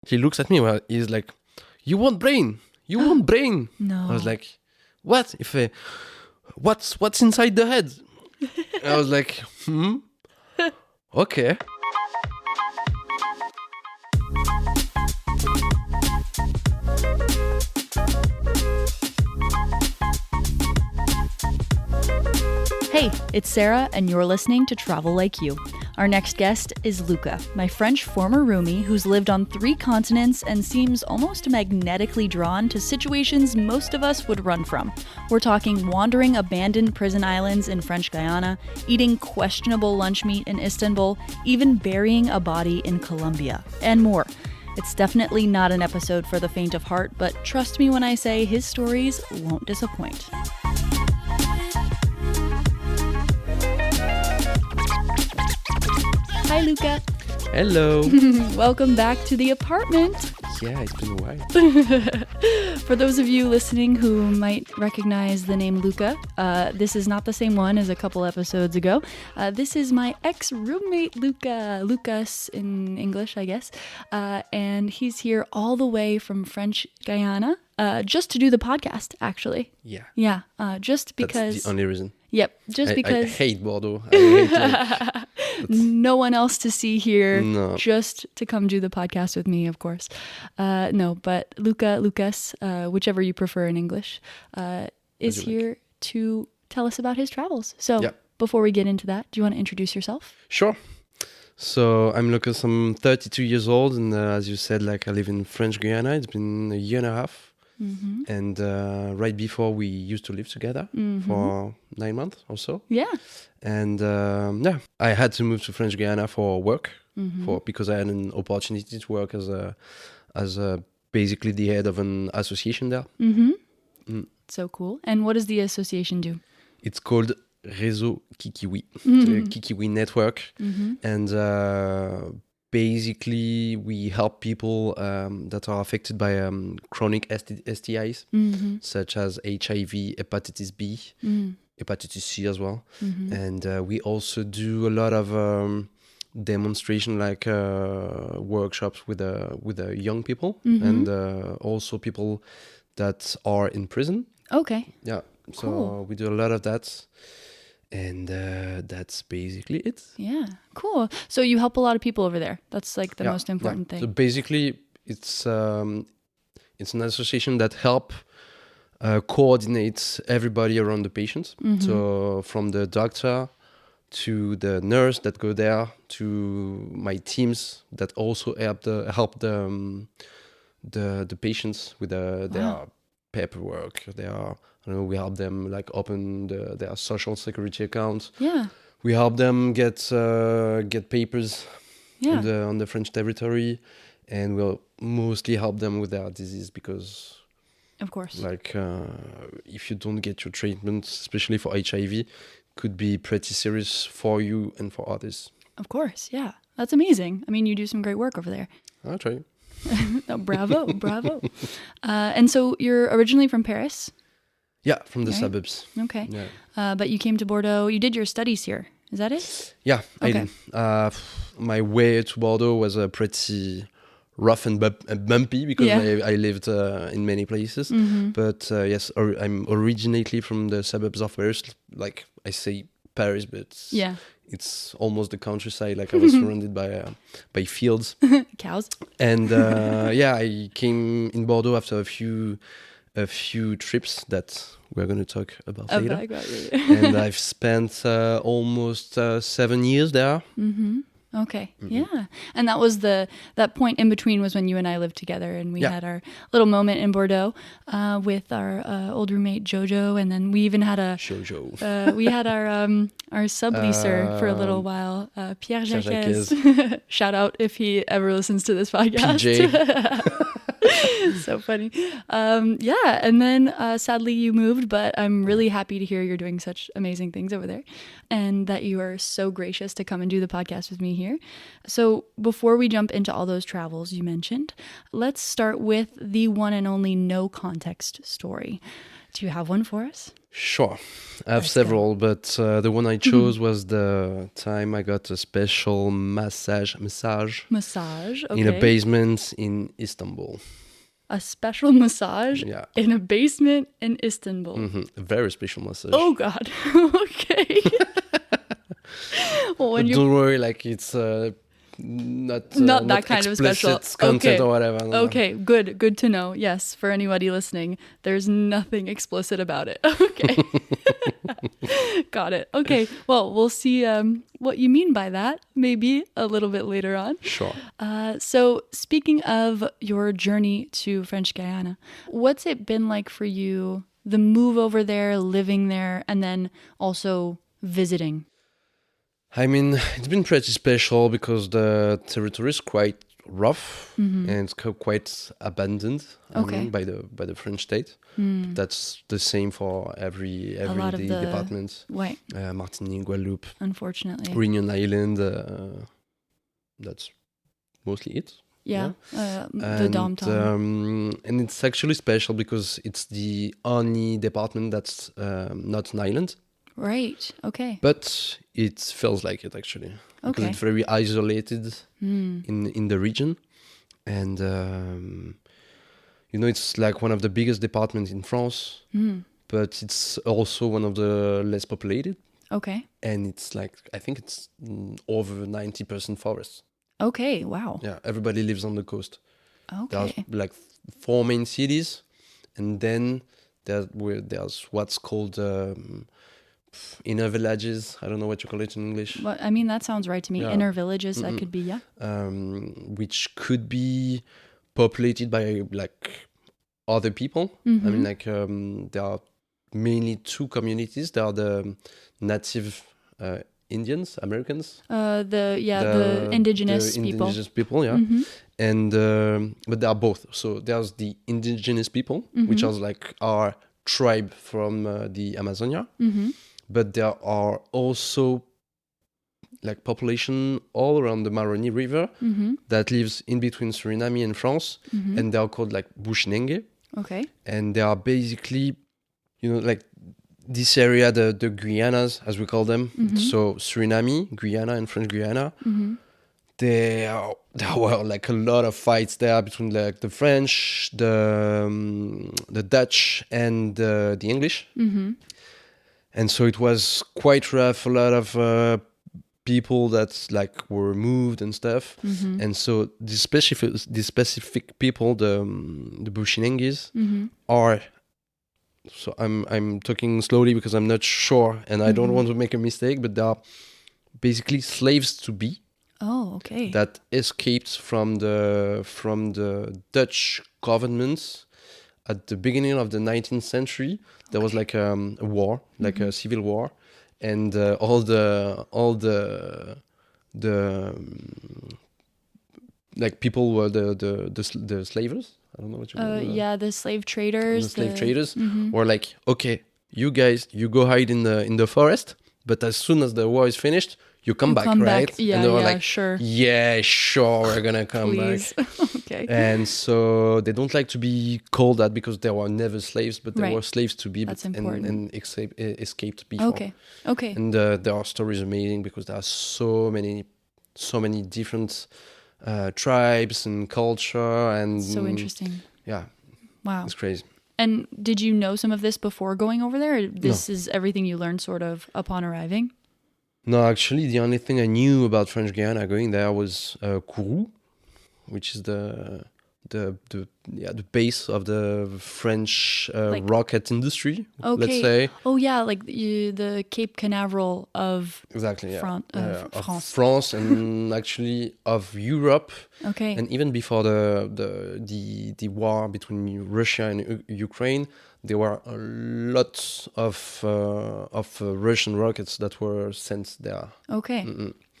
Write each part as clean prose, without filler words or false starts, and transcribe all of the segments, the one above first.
He looks at me. He's like, "You want brain? You want brain?" No. I was like, "What? What's inside the head?" I was like, okay. Hey, it's Sarah, and you're listening to Travel Like You. Our next guest is Luca, my French former roomie who's lived on 3 continents and seems almost magnetically drawn to situations most of us would run from. We're talking wandering abandoned prison islands in French Guiana, eating questionable lunch meat in Istanbul, even burying a body in Colombia, and more. It's definitely not an episode for the faint of heart, but trust me when I say his stories won't disappoint. Hi, Luca. Hello. Welcome back to the apartment. Yeah, it's been a while. For those of you listening who might recognize the name Luca, this is not the same one as a couple episodes ago. This is my ex-roommate Luca, Lucas in English, I guess. And he's here all the way from French Guiana, just to do the podcast, actually. Yeah. Yeah, just because... That's the only reason. Yep, just because... I hate Bordeaux. I hate no one else to see here, No. just to come do the podcast with me, of course. No, but Lucas, whichever you prefer in English, is here to tell us about his travels. So before we get into that, do you want to introduce yourself? Sure. So I'm Lucas, I'm 32 years old, and as you said, like I live in French Guiana. It's been a year and a half. Mm-hmm. And right before we used to live together for 9 months or so. Yeah. And I had to move to French Guiana for work, because I had an opportunity to work as basically the head of an association there. So cool. And what does the association do? It's called Réseau Kikiwi, the Kikiwi network. And basically, we help people that are affected by chronic STIs, such as HIV, hepatitis B, hepatitis C as well. And we also do a lot of demonstration, like workshops with young people and also people that are in prison. Okay. Yeah, so cool. We do a lot of that. And that's basically it. Yeah, cool. So you help a lot of people over there. That's like the most important thing. So basically, it's an association that help coordinate everybody around the patient. So from the doctor to the nurse that go there to my teams that also help the patients with their paperwork. We help them like open their social security account. Yeah. We help them get papers on the French territory, and we'll mostly help them with their disease because, of course, like if you don't get your treatment, especially for HIV, could be pretty serious for you and for others. Of course, yeah, that's amazing. I mean, you do some great work over there. I'll try. Oh, bravo. And so you're originally from Paris? Yeah, from the suburbs. Okay. Yeah. But you came to Bordeaux. You did your studies here. Is that it? Yeah, okay. I did. My way to Bordeaux was pretty rough and bumpy because I lived in many places. But yes, I'm originally from the suburbs of Paris. Like I say Paris, but it's almost the countryside. Like I was surrounded by fields. Cows. And I came in Bordeaux after a few trips that we're going to talk about later. And I've spent almost 7 years there. Okay, yeah. And that was that point in between was when you and I lived together, and we had our little moment in Bordeaux with our old roommate Jojo, and then we even had we had our subleaser for a little while, Pierre Jacques. Shout out if he ever listens to this podcast. PJ. So funny. And then sadly you moved, but I'm really happy to hear you're doing such amazing things over there and that you are so gracious to come and do the podcast with me here. So before we jump into all those travels you mentioned, let's start with the one and only no context story. Do you have one for us? Sure. I have Let's several, but the one I chose was the time I got a special massage Massage, in a okay. basement in Istanbul. A special massage Yeah. in a basement in Istanbul. A very special massage. Oh God. Okay. Well, when But you don't worry, like it's not that kind of special explicit content or whatever. No. Okay, good to know. Yes, for anybody listening, there's nothing explicit about it. Okay. Got it. Okay. Well, we'll see what you mean by that maybe a little bit later on. Sure. So speaking of your journey to French Guiana, what's it been like for you, the move over there, living there, and then also visiting? I mean, it's been pretty special because the territory is quite rough and it's quite abandoned. Okay. I mean, by the French state. But that's the same for every lot of the department. Right. Martinique, Guadeloupe, Unfortunately. Réunion Island. That's mostly it. Yeah. The Dom-Tom. And it's actually special because it's the only department that's not an island. Right. Okay. But it feels like it actually. Because Okay. it's very isolated in the region. And, it's like one of the biggest departments in France. But it's also one of the less populated. Okay. And it's like, I think it's over 90% forest. Okay. Wow. Yeah, everybody lives on the coast. There's Okay. like 4 main cities. And then there's what's called... inner villages. I don't know what you call it in English. Well, I mean, that sounds right to me. Yeah. Inner villages, that could be, yeah. Which could be populated by like other people. I mean, like there are mainly 2 communities. There are the native Indians, Americans. The indigenous the people. indigenous people, yeah. And but there are both. So there's the indigenous people, which are like our tribe from the Amazonia. But there are also like population all around the Maroni River that lives in between Suriname and France, and they are called like Bushinenge. Okay. And they are basically, like this area, the Guianas, as we call them. So Suriname, Guyana, and French Guiana. There were like a lot of fights there between like the French, the Dutch, and the English. And so it was quite rough. A lot of people that like were moved and stuff. And so the specific people, the Bushinengues, are. So I'm talking slowly because I'm not sure and I don't want to make a mistake. But they are basically slaves to be. Oh, okay. That escaped from the Dutch government. At the beginning of the 19th century, there was like a war, like a civil war, and all the like people were the slavers. I don't know what you call them. Yeah, the slave traders. The slave traders were like, okay, you guys, you go hide in the forest, but as soon as the war is finished, you come back, right? Yeah, and they were yeah, like, sure. Yeah, sure, we're gonna come Please. back. Okay. And so they don't like to be called that because they were never slaves, but they Right. were slaves to be, That's important. and escaped before. Okay. And there are stories amazing because there are so many different tribes and culture and So interesting. Yeah, Wow. it's crazy. And did you know some of this before going over there? Or this is everything you learned sort of upon arriving? No, actually, the only thing I knew about French Guiana going there was Kourou, which is the base of the French Like- rocket industry. Okay. Let's say Oh yeah, like the Cape Canaveral of exactly. Yeah. Of France. France and actually of Europe, Okay. and even before the war between Russia and Ukraine, there were a lot of Russian rockets that were sent there. Okay.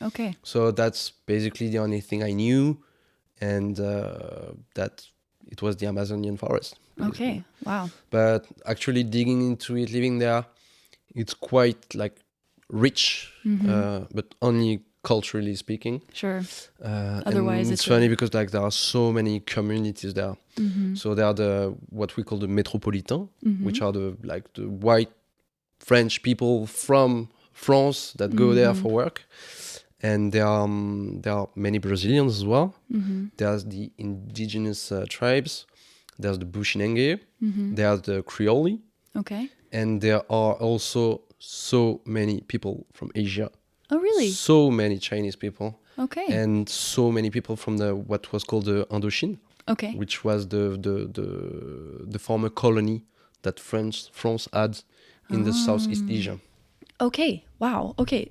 Okay. So that's basically the only thing I knew, and that it was the Amazonian forest. basically. Okay. Wow. But actually digging into it, living there, it's quite like rich, but only culturally speaking. Sure. Otherwise, it's it's funny because like there are so many communities there. So there are what we call the métropolitains, which are the white French people from France that go there for work. And there are many Brazilians as well. There's the indigenous tribes. There's the Bushinengue. There's the Creole. Okay. And there are also so many people from Asia. Oh, really? So many Chinese people. Okay. And so many people from what was called the Indochine. Okay. Which was the former colony that France had in the Southeast Asia. Okay. Wow. Okay.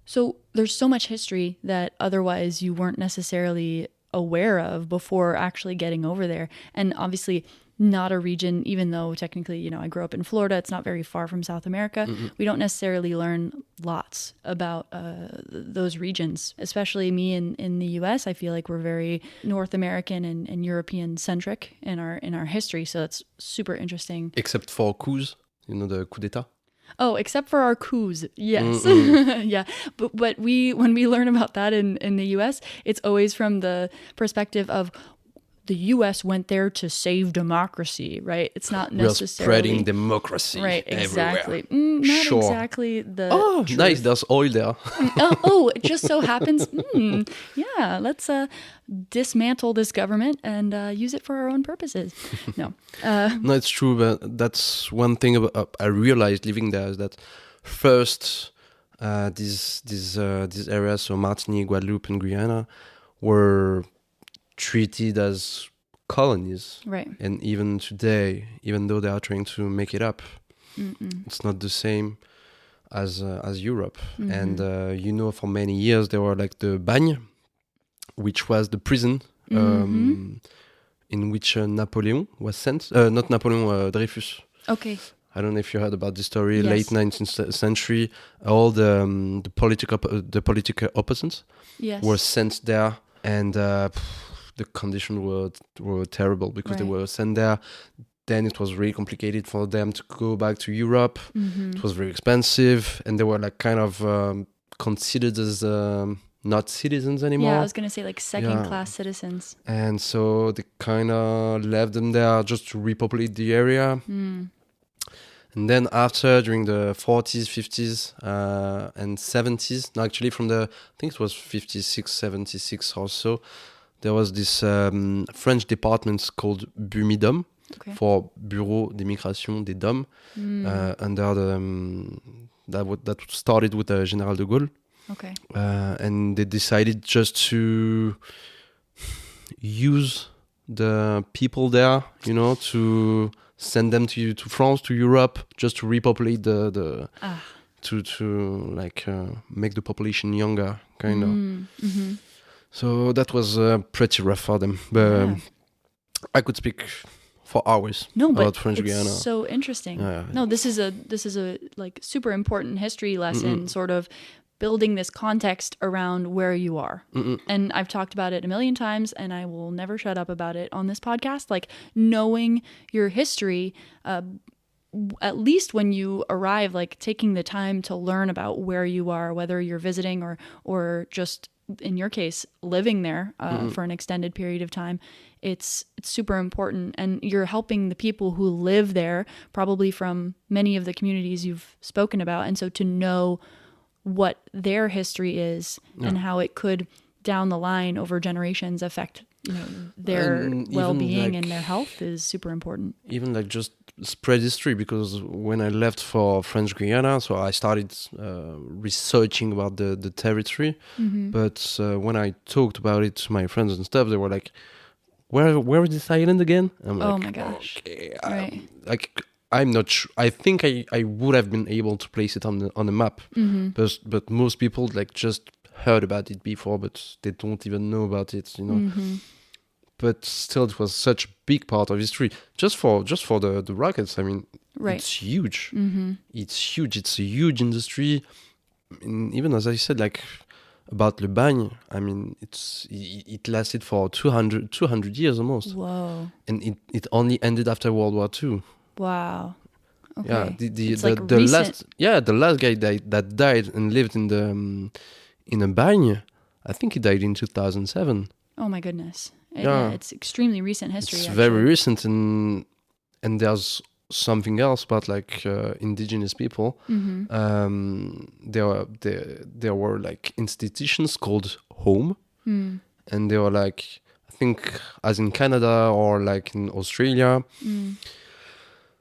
So there's so much history that otherwise you weren't necessarily aware of before actually getting over there. And obviously not a region, even though technically, I grew up in Florida, it's not very far from South America. We don't necessarily learn lots about those regions, especially me in the US. I feel like we're very North American and European centric in our history. So that's super interesting. Except for coups, the coup d'etat. Oh, except for our coups, yes. Yeah. But when we learn about that in the US, it's always from the perspective of the US went there to save democracy, right? It's not necessarily... We're spreading democracy right, exactly. everywhere. Not sure. exactly the truth. Nice, there's oil there. It just so happens, yeah, let's dismantle this government and use it for our own purposes. No. No, it's true, but that's one thing I realized living there is that first, these areas, so Martinique, Guadeloupe, and Guyana, were treated as colonies. Right. And even today, even though they are trying to make it up, it's not the same as Europe. And for many years there were like the bagne, which was the prison in which Napoleon was sent. Not Napoleon, Dreyfus. Okay. I don't know if you heard about this story. Yes. Late 19th century, all the political opponents were sent there, and the conditions were terrible because they were sent there. Then it was really complicated for them to go back to Europe. It was very expensive, and they were like kind of considered as not citizens anymore. Yeah, I was going to say like second-class citizens. And so they kind of left them there just to repopulate the area. And then after, during the 40s, 50s, and 70s, no, actually from I think it was 56, 76 or so, there was this French department called BUMIDOM, for Bureau d'Immigration des DOM, under that started with General de Gaulle. Okay. And they decided just to use the people there, to send them to France, to Europe, just to repopulate to make the population younger, kind of. So that was pretty rough for them. But I could speak for hours about French Guiana. It's so interesting. No, this is a like super important history lesson, sort of building this context around where you are. And I've talked about it a million times, and I will never shut up about it on this podcast. Like, knowing your history, at least when you arrive, like taking the time to learn about where you are, whether you're visiting or just, in your case, living there for an extended period of time, it's super important. And you're helping the people who live there, probably from many of the communities you've spoken about. And so to know what their history is and how it could down the line over generations affect their well-being and their health is super important. Even like just spread history, because when I left for French Guiana, so I started researching about the territory, but when I talked about it to my friends and stuff, they were like, where is this island again? I'm like, oh my gosh. Okay, right. I'm not sure. I think I would have been able to place it on the map, but most people like just heard about it before, but they don't even know about it, But still, it was such a big part of history. Just for the rockets, I mean, it's huge. It's huge. It's a huge industry. And even as I said, like about Le Bagne, I mean, it lasted for 200 years almost. Whoa! And it only ended after World War II. Wow. Okay. Yeah, the last guy that died and lived in a bagne, I think he died in 2007. Oh my goodness. Yeah, it's extremely recent history. It's very recent, and there's something else about like indigenous people. There were like institutions called home, and they were like, I think as in Canada or like in Australia,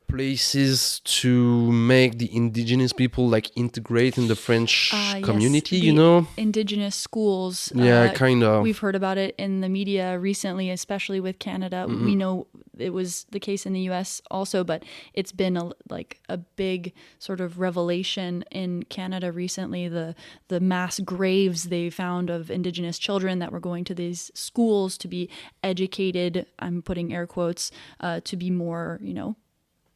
places to make the indigenous people like integrate in the French community, yes, indigenous schools. Yeah, kind of. We've heard about it in the media recently, especially with Canada. We know it was the case in the US also, but it's been a big sort of revelation in Canada recently. The mass graves they found of indigenous children that were going to these schools to be educated, I'm putting air quotes, to be more,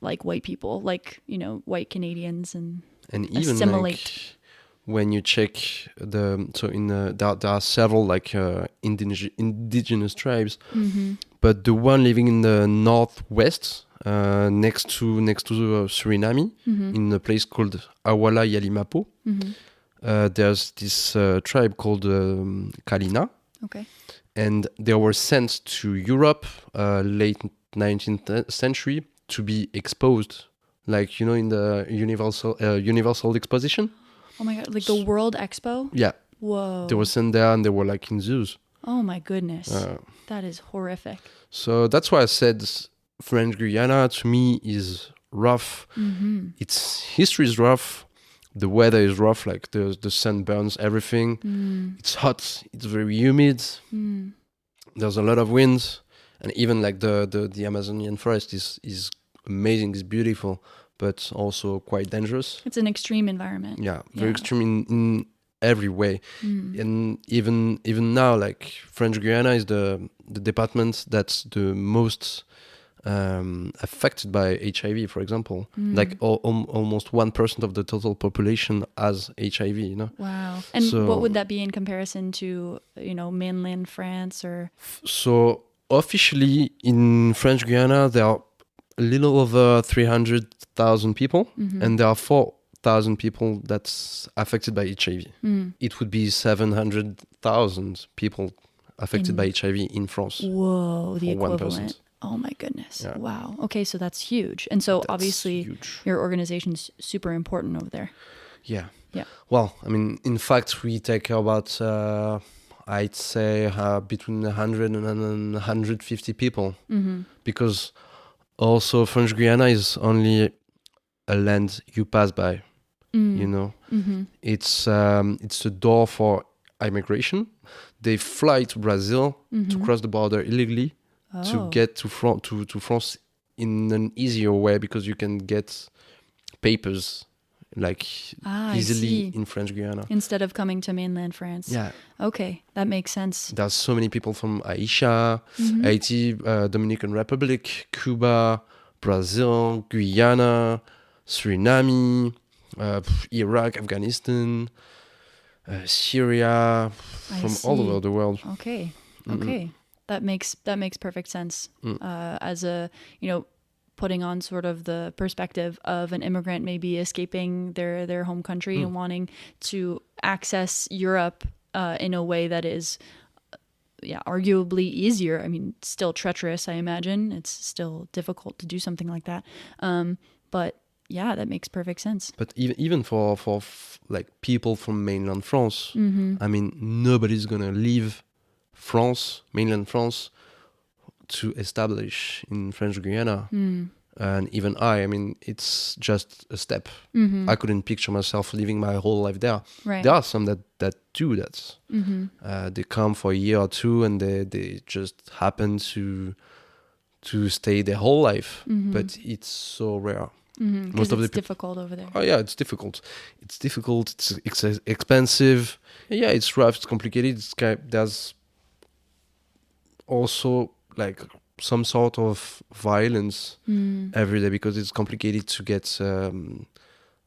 like white people, like, white Canadians, and even assimilate. Like when you check there are several like indigenous tribes, but the one living in the northwest, next to Suriname, in a place called Awala Yalimapo, there's this tribe called Kalina. Okay. And they were sent to Europe late 19th century to be exposed, like, in the Universal Exposition. Oh my God, like the World Expo? Yeah. Whoa. They were sent there and they were like in zoos. Oh my goodness. That is horrific. So that's why I said French Guiana to me is rough. Its history is rough. The weather is rough, like the sun burns everything. It's hot, it's very humid. There's a lot of wind. And even like the Amazonian forest is amazing, it's beautiful, but also quite dangerous. It's an extreme environment. Yeah, very extreme in every way. And even now, like French Guiana is the department that's the most affected by HIV, for example. Like almost 1% of the total population has HIV, Wow. And what would that be in comparison to, mainland France or? So officially in French Guiana, there are a little over 300,000 people, and there are 4,000 people that's affected by HIV. It would be 700,000 people affected by HIV in France. Whoa, the equivalent. 1%. Oh my goodness. Yeah. Wow. Okay, so that's huge. And so That's obviously huge. your organization's super important over there. Yeah. Yeah. Well, I mean, in fact, we take about, I'd say, between 100 and 150 people. Because also French Guiana is only a land you pass by, It's a door for immigration. They fly to Brazil to cross the border illegally to get to France in an easier way, because you can get papers like easily in French Guiana instead of coming to mainland France. Yeah. Okay, that makes sense. There's so many people from Aisha, Haiti, Dominican Republic, Cuba, Brazil, Guyana, Suriname, Iraq, Afghanistan, Syria, from all over the world. Okay. That makes perfect sense. As a, putting on sort of the perspective of an immigrant maybe escaping their home country and wanting to access Europe in a way that is arguably easier. I mean, still treacherous, I imagine. It's still difficult to do something like that. But yeah, that makes perfect sense. But even for like people from mainland France, I mean, nobody's gonna leave France, mainland France, to establish in French Guiana. And even I mean, it's just a step. I couldn't picture myself living my whole life there. Right. There are some that do that. They come for a year or two and they just happen to stay their whole life. But it's so rare. Most of it's difficult over there. Oh yeah, it's difficult. It's expensive. Yeah, it's rough. It's complicated. There's also like some sort of violence every day, because it's complicated to get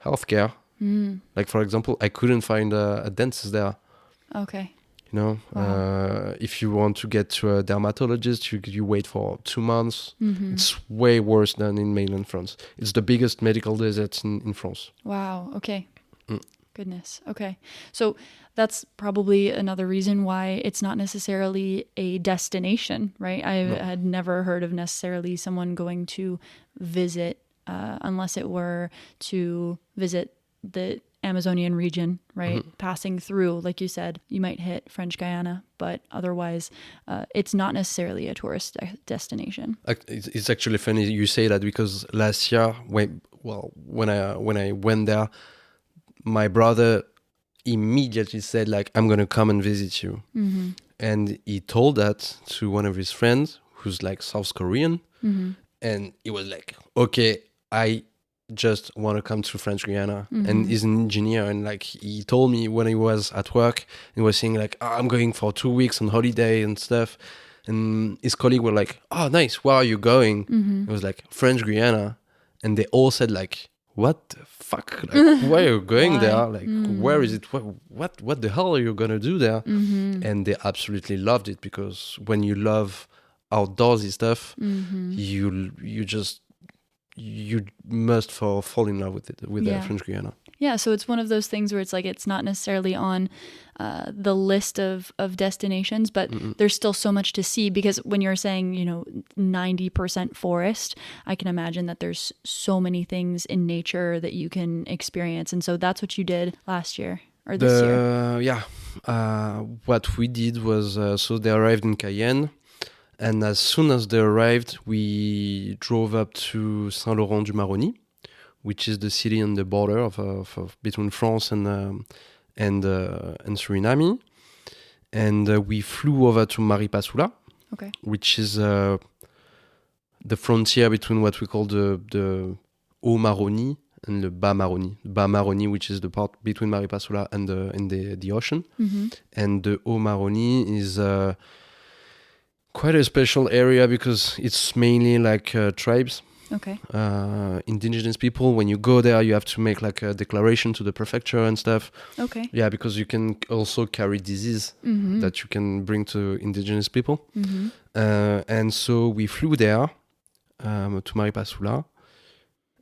healthcare. Like, for example, I couldn't find a dentist there. Okay. Wow. If you want to get to a dermatologist, you wait for 2 months. It's way worse than in mainland France. It's the biggest medical desert in France. Wow. Okay. Goodness. Okay. So that's probably another reason why it's not necessarily a destination, right? I had never heard of necessarily someone going to visit unless it were to visit the Amazonian region, right? Passing through, like you said, you might hit French Guiana, but otherwise it's not necessarily a tourist destination. It's actually funny you say that, because last year, when I went there, my brother immediately said, like, I'm going to come and visit you. And he told that to one of his friends who's like South Korean. And he was like, okay, I just want to come to French Guiana. And he's an engineer, and like he told me when he was at work, he was saying like, I'm going for 2 weeks on holiday and stuff, and his colleague were like, oh nice, where are you going? It was like French Guiana, and they all said like, what the fuck, like why are you going there, like where is it, what the hell are you gonna do there? And they absolutely loved it, because when you love outdoorsy stuff, you must fall in love with it, with the French Guiana. Yeah, so it's one of those things where it's like it's not necessarily on the list of destinations, but there's still so much to see, because when you're saying, 90% forest, I can imagine that there's so many things in nature that you can experience. And so that's what you did last year or this year. Yeah. What we did was, so they arrived in Cayenne. And as soon as they arrived, we drove up to Saint-Laurent-du-Maroni, which is the city on the border of between France and Suriname. And we flew over to Maripasoula, which is the frontier between what we call the Haut-Maroni and the Bas-Maroni. Bas-Maroni, which is the part between Maripasoula and the ocean. And the Haut-Maroni is quite a special area, because it's mainly like tribes, indigenous people. When you go there, you have to make like a declaration to the prefecture and stuff. Yeah, because you can also carry disease that you can bring to indigenous people. And so we flew there to Maripasoula.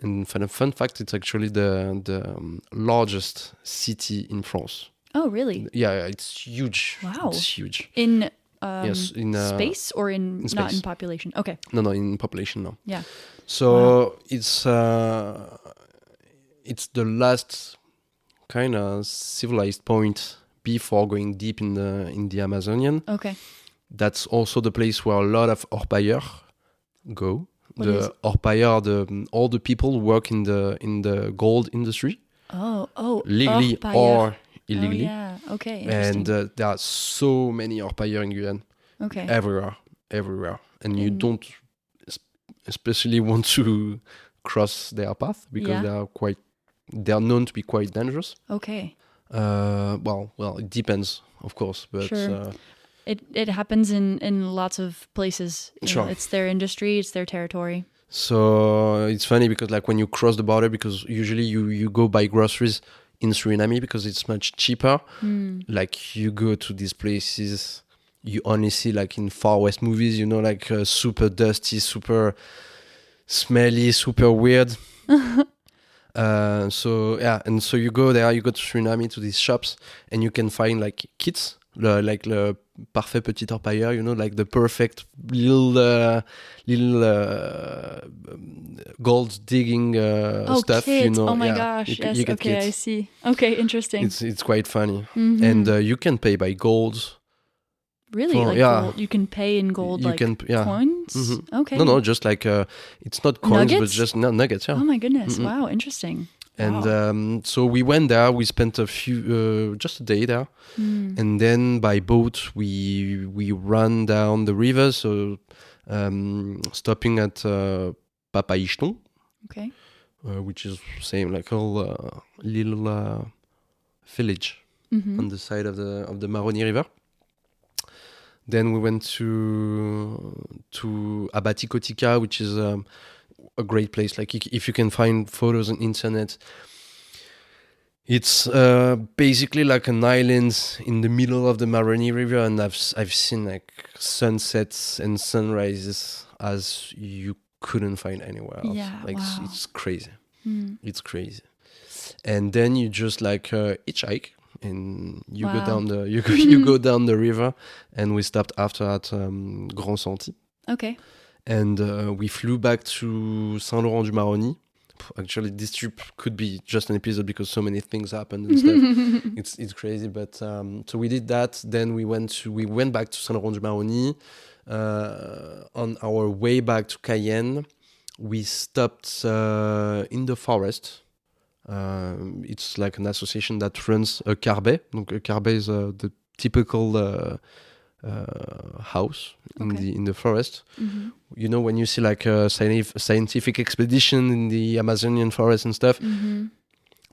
And fun fact, it's actually the largest city in France. Oh, really? Yeah, it's huge. Wow. It's huge. In yes, in space or in space. Not in population? Okay. No, in population, no. Yeah. So it's the last kind of civilized point before going deep in the Amazonian. Okay. That's also the place where a lot of orpailleurs go. The orpailleurs, all the people work in the gold industry. Oh. Legally or illegally. Oh, yeah. Okay. And there are so many orpailleurs in Guyane. Okay. Everywhere. And you don't especially want to cross their path, because they are known to be quite dangerous. Okay. Well, it depends, of course, but sure. It happens in lots of places. Sure. It's their industry, it's their territory. So it's funny, because like when you cross the border, because usually you go buy groceries in Suriname because it's much cheaper. Like you go to these places, you only see like in Far West movies, like super dusty, super smelly, super weird. So you go there, you go to Suriname, to these shops, and you can find like kits, like the parfait petit orpailleur, like the perfect little gold digging stuff. Kits. Oh my gosh! Yes. You get okay, kits. I see. Okay, interesting. It's quite funny, and you can pay by gold. Really? Gold? You can pay in gold, coins? Okay. No, just like it's not coins, nuggets? but just nuggets. Yeah. Oh my goodness! Wow, interesting. And so we went there. We spent just a day there, and then by boat we ran down the river. So stopping at Papaishton, which is same like a little village on the side of the Maroni River. Then we went to Abati-Kotika, which is a great place. Like if you can find photos on internet, it's basically like an island in the middle of the Maroni River, and I've seen like sunsets and sunrises as you couldn't find anywhere else. Yeah, it's crazy. It's crazy. And then you just like hitchhike. And you go down you go down the river, and we stopped after at Grand Santi. Okay. And we flew back to Saint-Laurent-du-Maroni, Actually, this trip could be just an episode because so many things happened and stuff. It's crazy, but so we did that. Then we went back to Saint Laurent du Maroni. On our way back to Cayenne, we stopped in the forest. It's like an association that runs a carbet. Donc a carbet is the typical house in the forest. You know, when you see like a scientific expedition in the Amazonian forest and stuff,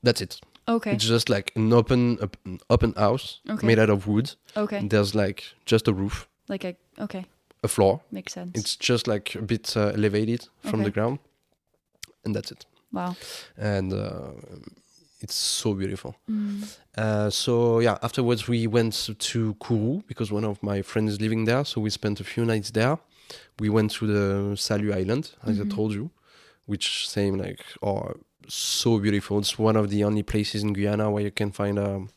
that's it. Okay. It's just like an open house made out of wood. Okay. There's like just a roof. Like a floor. Makes sense. It's just like a bit elevated from the ground, and that's it. Wow. And it's so beautiful. So yeah, afterwards we went to Kourou because one of my friends is living there. So we spent a few nights there. We went to the Salut Island, as I told you, which same like so beautiful. It's one of the only places in Guyana where you can find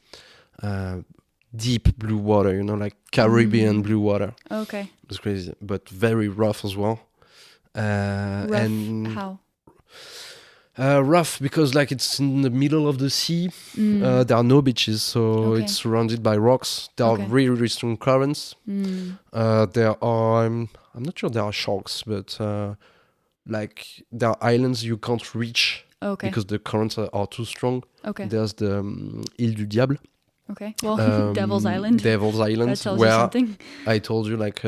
deep blue water, you know, like Caribbean blue water. Okay. It's crazy, but very rough as well. Rough, and how? Rough because like it's in the middle of the sea. There are no beaches, so it's surrounded by rocks. There are really, really strong currents. There are, I'm not sure there are sharks, but like there are islands you can't reach because the currents are too strong. Okay. There's the Île du Diable. Okay. Well, Devil's Island. Devil's Island. That tells where you something. I told you like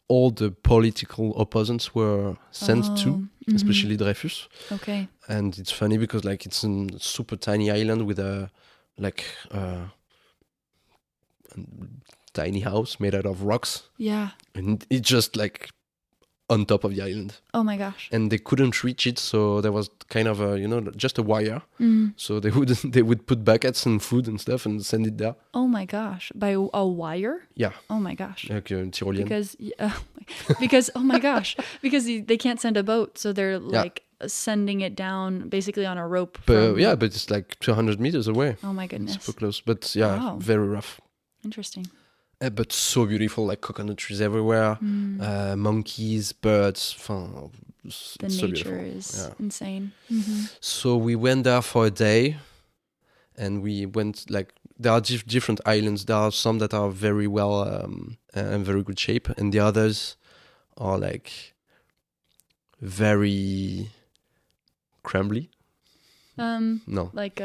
all the political opponents were sent to, especially Dreyfus. Okay. And it's funny because like it's a super tiny island with a tiny house made out of rocks. Yeah. And it's just like on top of the island. Oh my gosh. And they couldn't reach it, so there was kind of just a wire. So they would put buckets and food and stuff and send it there. Oh my gosh. By a wire? Yeah. Oh my gosh. Like Tyrolienne. Because oh my gosh, because they can't send a boat, so they're like sending it down basically on a rope. But it's like 200 meters away. Oh my goodness. Super close, but very rough. Interesting. But so beautiful, like coconut trees everywhere, monkeys, birds. The nature is insane. So we went there for a day, and we went like there are different islands. There are some that are very well and very good shape, and the others are like very crumbly. No, like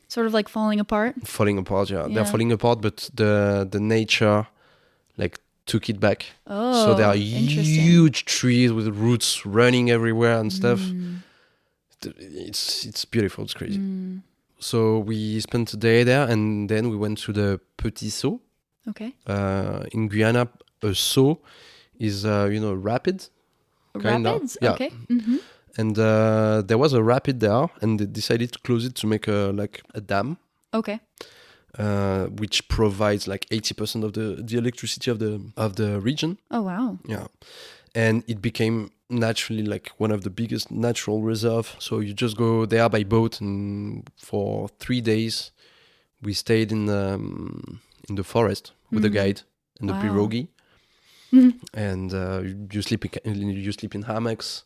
sort of like falling apart. Falling apart, yeah. They're falling apart, but the nature like took it back. Oh, so there are huge trees with roots running everywhere and stuff. It's beautiful. It's crazy. So we spent a day there, and then we went to the Petit Saut. Okay. In Guyana, a saut is rapid. Rapids. Yeah. Okay. And there was a rapid there, and they decided to close it to make a dam. Okay. Which provides like 80% of the electricity of the region. Oh wow. Yeah. And it became naturally like one of the biggest natural reserve. So you just go there by boat, and for 3 days we stayed in the forest with a guide and the pirogue. And you sleep in hammocks.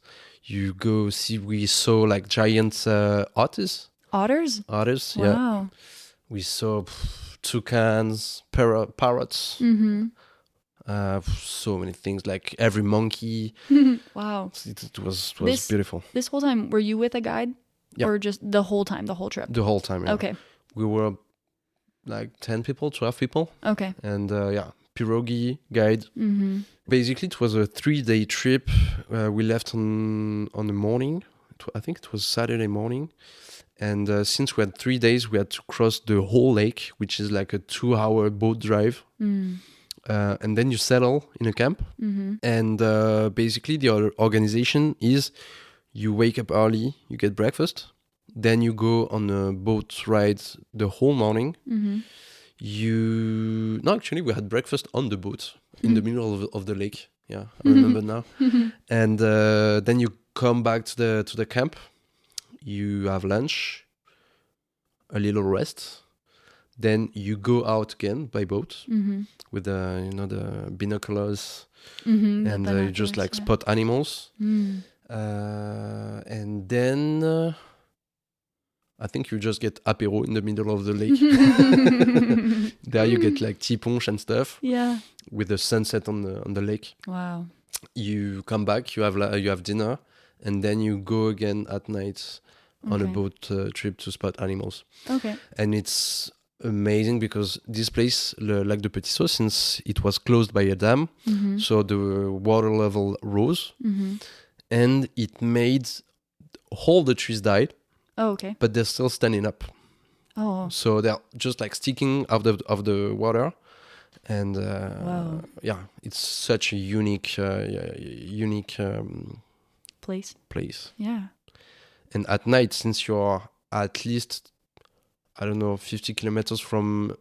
You go see. We saw like giant otters. Otters? Otters. Wow. Yeah. We saw toucans, parrots. So many things. Like every monkey. Wow. It was beautiful. This whole time, were you with a guide? Yeah. Or just the whole time, the whole trip? The whole time. Yeah. Okay. We were like 10 people, 12 people. Okay. And pirogue, guide. Basically, it was a 3-day trip. We left on the morning. I think it was Saturday morning. And since we had 3 days, we had to cross the whole lake, which is like a 2-hour boat drive. And then you settle in a camp. And basically, the organization is you wake up early, you get breakfast. Then you go on a boat ride the whole morning. Actually, we had breakfast on the boat in the middle of the lake. Yeah, I remember now. And then you come back to the camp. You have lunch, a little rest. Then you go out again by boat with the binoculars, and you just like spot animals. And then I think you just get apéro in the middle of the lake. There you get like tiponche and stuff. Yeah. With the sunset on the lake. Wow. You come back, you have dinner, and then you go again at night on a boat trip to spot animals. Okay. And it's amazing because this place, le Lac de Petit Saut, since it was closed by a dam, so the water level rose, and it made all the trees died. Oh, okay. But they're still standing up. Oh. So they're just like sticking out of the water. And wow. Yeah, it's such a unique place. Yeah. And at night, since you're at least, I don't know, 50 kilometers from,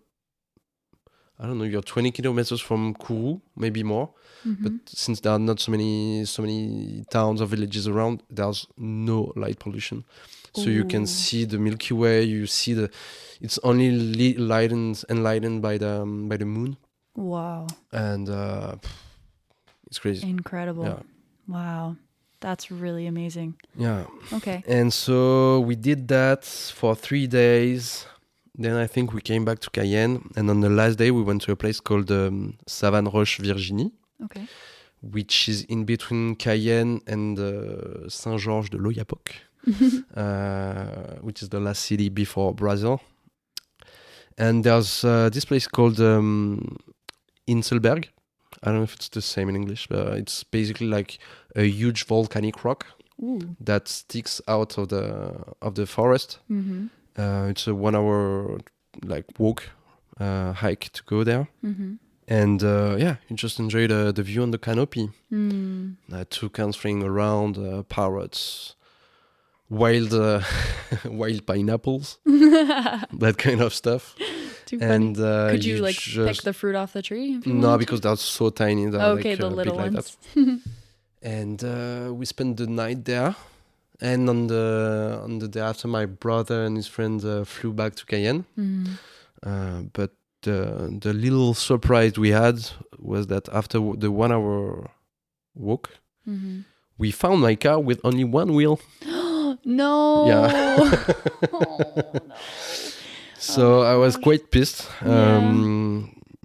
I don't know, you're 20 kilometers from Kourou, maybe more. But since there are not so many towns or villages around, there's no light pollution. So you can see the Milky Way. You see it's only enlightened by the moon. Wow. And it's crazy. Incredible. Yeah. Wow. That's really amazing. Yeah. Okay. And so we did that for 3 days. Then I think we came back to Cayenne. And on the last day, we went to a place called Savane Roche Virginie. Okay. Which is in between Cayenne and Saint-Georges de l'Oyapock, which is the last city before Brazil. And there's this place called Inselberg. I don't know if it's the same in English, but it's basically like a huge volcanic rock that sticks out of the forest. It's a 1 hour like walk, hike to go there. And you just enjoy the view on the canopy. Toucans flying around, parrots, wild pineapples, that kind of stuff. Too funny. And could you like pick the fruit off the tree? No, because they're so tiny. They're okay, the little ones. Like that. And we spent the night there. And on the day after, my brother and his friend flew back to Cayenne. But the little surprise we had was that after the 1 hour walk, we found my car with only one wheel. No. Yeah. Oh, no. So I was quite pissed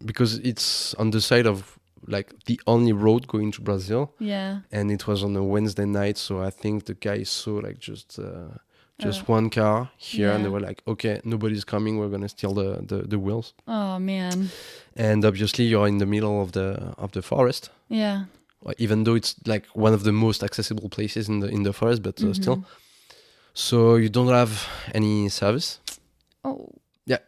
because it's on the side of like the only road going to Brazil. Yeah. And it was on a Wednesday night, so I think the guy saw like just one car here, and they were like, okay, nobody's coming, we're gonna steal the wheels. Oh man. And obviously you're in the middle of the forest. Yeah. Even though it's like one of the most accessible places in the forest, but still. So you don't have any service. Oh. Yeah.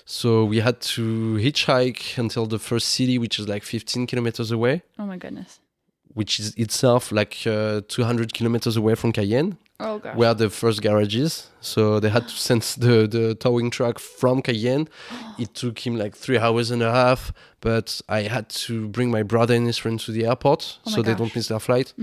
So we had to hitchhike until the first city, which is like 15 kilometers away. Oh my goodness. Which is itself like 200 kilometers away from Cayenne. Oh gosh. Where the first garage is. So they had to send the towing truck from Cayenne. It took him like 3 hours and a half, but I had to bring my brother and his friend to the airport so they don't miss their flight.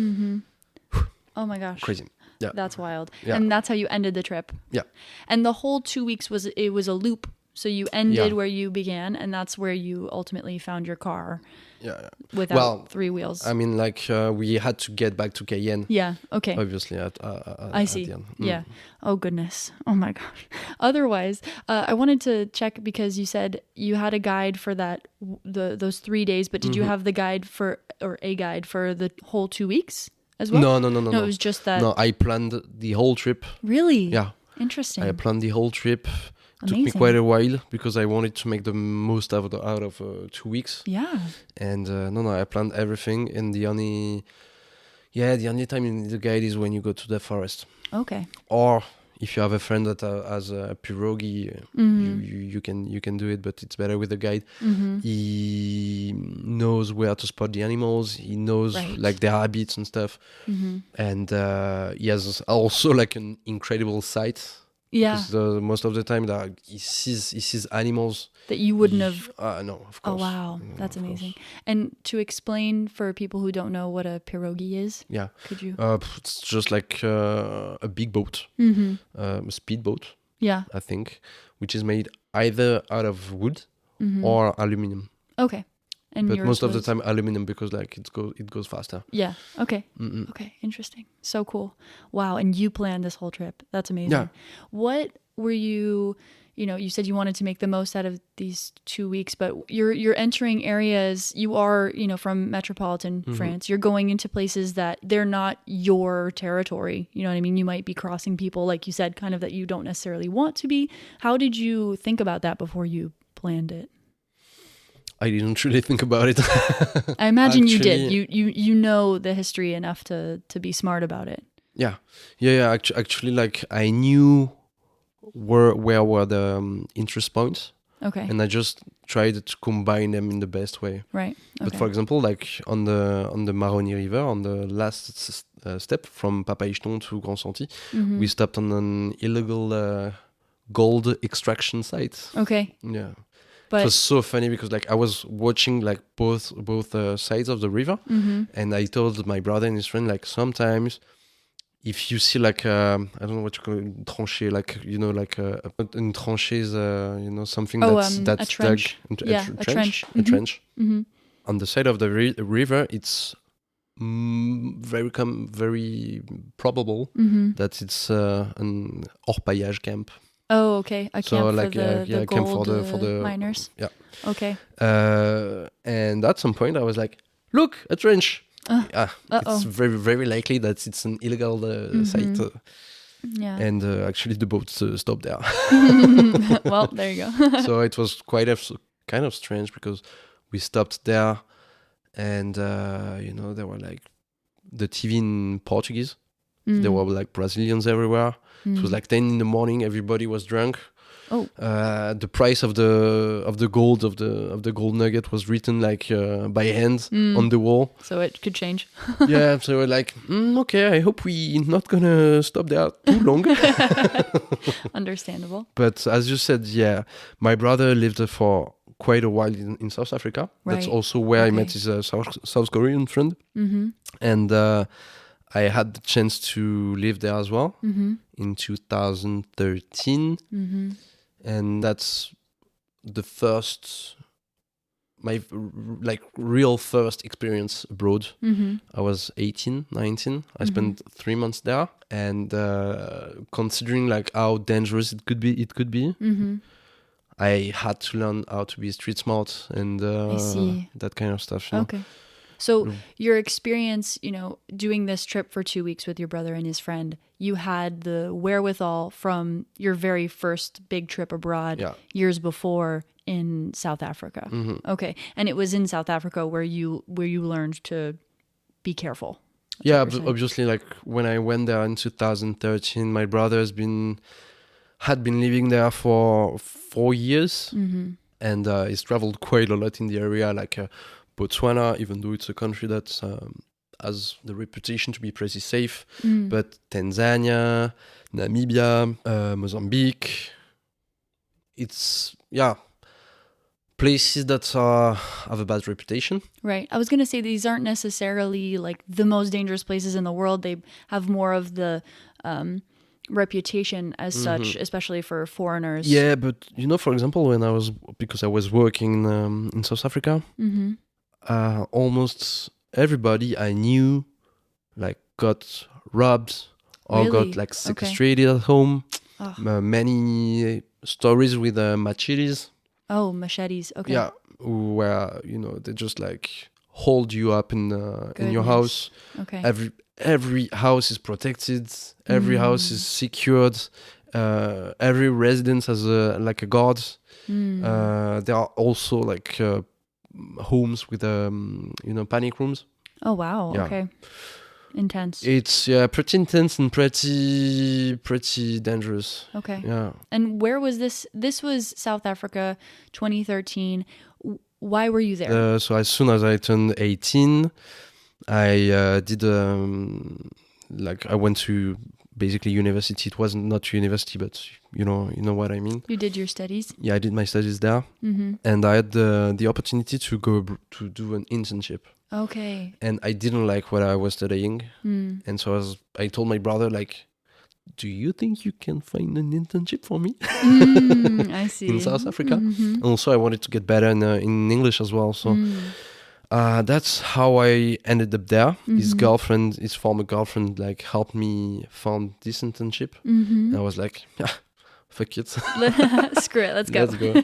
Oh my gosh. Crazy. Yeah. That's wild. Yeah. And that's how you ended the trip. Yeah. And the whole 2 weeks was a loop. So you ended where you began, and that's where you ultimately found your car. Yeah. Without 3 wheels. I mean, like we had to get back to Cayenne. Yeah. Okay. Obviously, I see. At the end. Yeah. Oh goodness. Oh my gosh. Otherwise, I wanted to check because you said you had a guide for those 3 days, but did you have a guide for the whole 2 weeks as well? No. No, it was just that. No, I planned the whole trip. Really? Yeah. Interesting. I planned the whole trip. Amazing. Took me quite a while because I wanted to make the most out of 2 weeks. Yeah. And I planned everything, and the only time you need a guide is when you go to the forest. Okay. Or if you have a friend that has a pirogue, you can do it, but it's better with a guide. He knows where to spot the animals. He knows like their habits and stuff, and he has also like an incredible sight. Yeah. Because most of the time he sees animals that you wouldn't have. No, of course. Oh wow, that's amazing. And to explain for people who don't know what a pirogue is, could you? It's just like a big boat, a speedboat. Yeah. I think, which is made either out of wood or aluminum. Okay. And but yours most of the was- time aluminum because like it goes faster. Yeah. Okay. Mm-mm. Okay. Interesting. So cool. Wow. And you planned this whole trip. That's amazing. Yeah. What were you said you wanted to make the most out of these 2 weeks, but you're entering areas, you are, from metropolitan France. You're going into places that they're not your territory. You know what I mean? You might be crossing people, like you said, kind of that you don't necessarily want to be. How did you think about that before you planned it? I didn't really think about it. I imagine you did. Actually- You know the history enough to be smart about it. Yeah. Actually, like I knew where were the interest points, Okay. and I just tried to combine them in the best way. Right. Okay. But for example, like on the Maroni River, on the last step from Papaichton to Grand Santi, we stopped on an illegal gold extraction site. Okay. Yeah. But It was so funny because like I was watching like both sides of the river, and I told my brother and his friend like sometimes if you see like I don't know what you call it, tranché, like like a tranché is something that's a trench. dug into Yeah, a trench. a trench. Mm-hmm. On the side of the river, it's very probable that it's an orpaillage camp. Oh, okay. A So, camp like, for the yeah, gold camp for the miners. Yeah. Okay. And at some point I was like, look, a trench. It's very, very likely that it's an illegal site. Yeah. And actually the boat stopped there. Well, there you go. So it was kind of strange because we stopped there and, there were like the TV in Portuguese. There were like Brazilians everywhere. It was like 10 in the morning. Everybody was drunk. Oh. The price of the gold nugget was written like by hand on the wall. So it could change. Yeah, so we're like, okay, I hope we're not gonna stop there too long. Understandable. But as you said, yeah, my brother lived for quite a while in South Africa. Right. That's also where I met his South Korean friend. And I had the chance to live there as well in 2013. And that's my like real first experience abroad. I was 18, 19. I spent 3 months there, and considering like how dangerous it could be, I had to learn how to be street smart and I see. that kind of stuff. You know? Okay. So your experience, doing this trip for 2 weeks with your brother and his friend, you had the wherewithal from your very first big trip abroad years before in South Africa. Okay. And it was in South Africa where you learned to be careful. That's Yeah, what you're saying. obviously, like when I went there in 2013, my brother had been living there for 4 years, and he's traveled quite a lot in the area, like Botswana, even though it's a country that has the reputation to be pretty safe, but Tanzania, Namibia, Mozambique, it's places that have a bad reputation. Right. I was going to say these aren't necessarily like the most dangerous places in the world. They have more of the reputation as such, especially for foreigners. Yeah, but for example, because I was working in South Africa, almost everybody I knew like got robbed or Really? got like sequestrated at home. Many stories with machetes. Oh, machetes. Okay. Yeah, where they just like hold you up in your house. Okay. Every house is protected. Every house is secured. Every residence has a guard. There are also like homes with panic rooms. Oh wow. Yeah. Okay. Intense. It's pretty intense and pretty dangerous. Okay. Yeah. And where was this? This was South Africa, 2013. Why were you there? So as soon as I turned 18, I did I went to basically university. It wasn't not university, but you know what I mean. You did your studies? Yeah, I did my studies there, and I had the opportunity to go to do an internship. Okay. And I didn't like what I was studying, and so I told my brother like, do you think you can find an internship for me? I see. In South Africa. And also I wanted to get better in English as well. So that's how I ended up there. His former girlfriend, like helped me find this internship. And I was like, yeah, fuck it. Screw it, let's go. Let's go.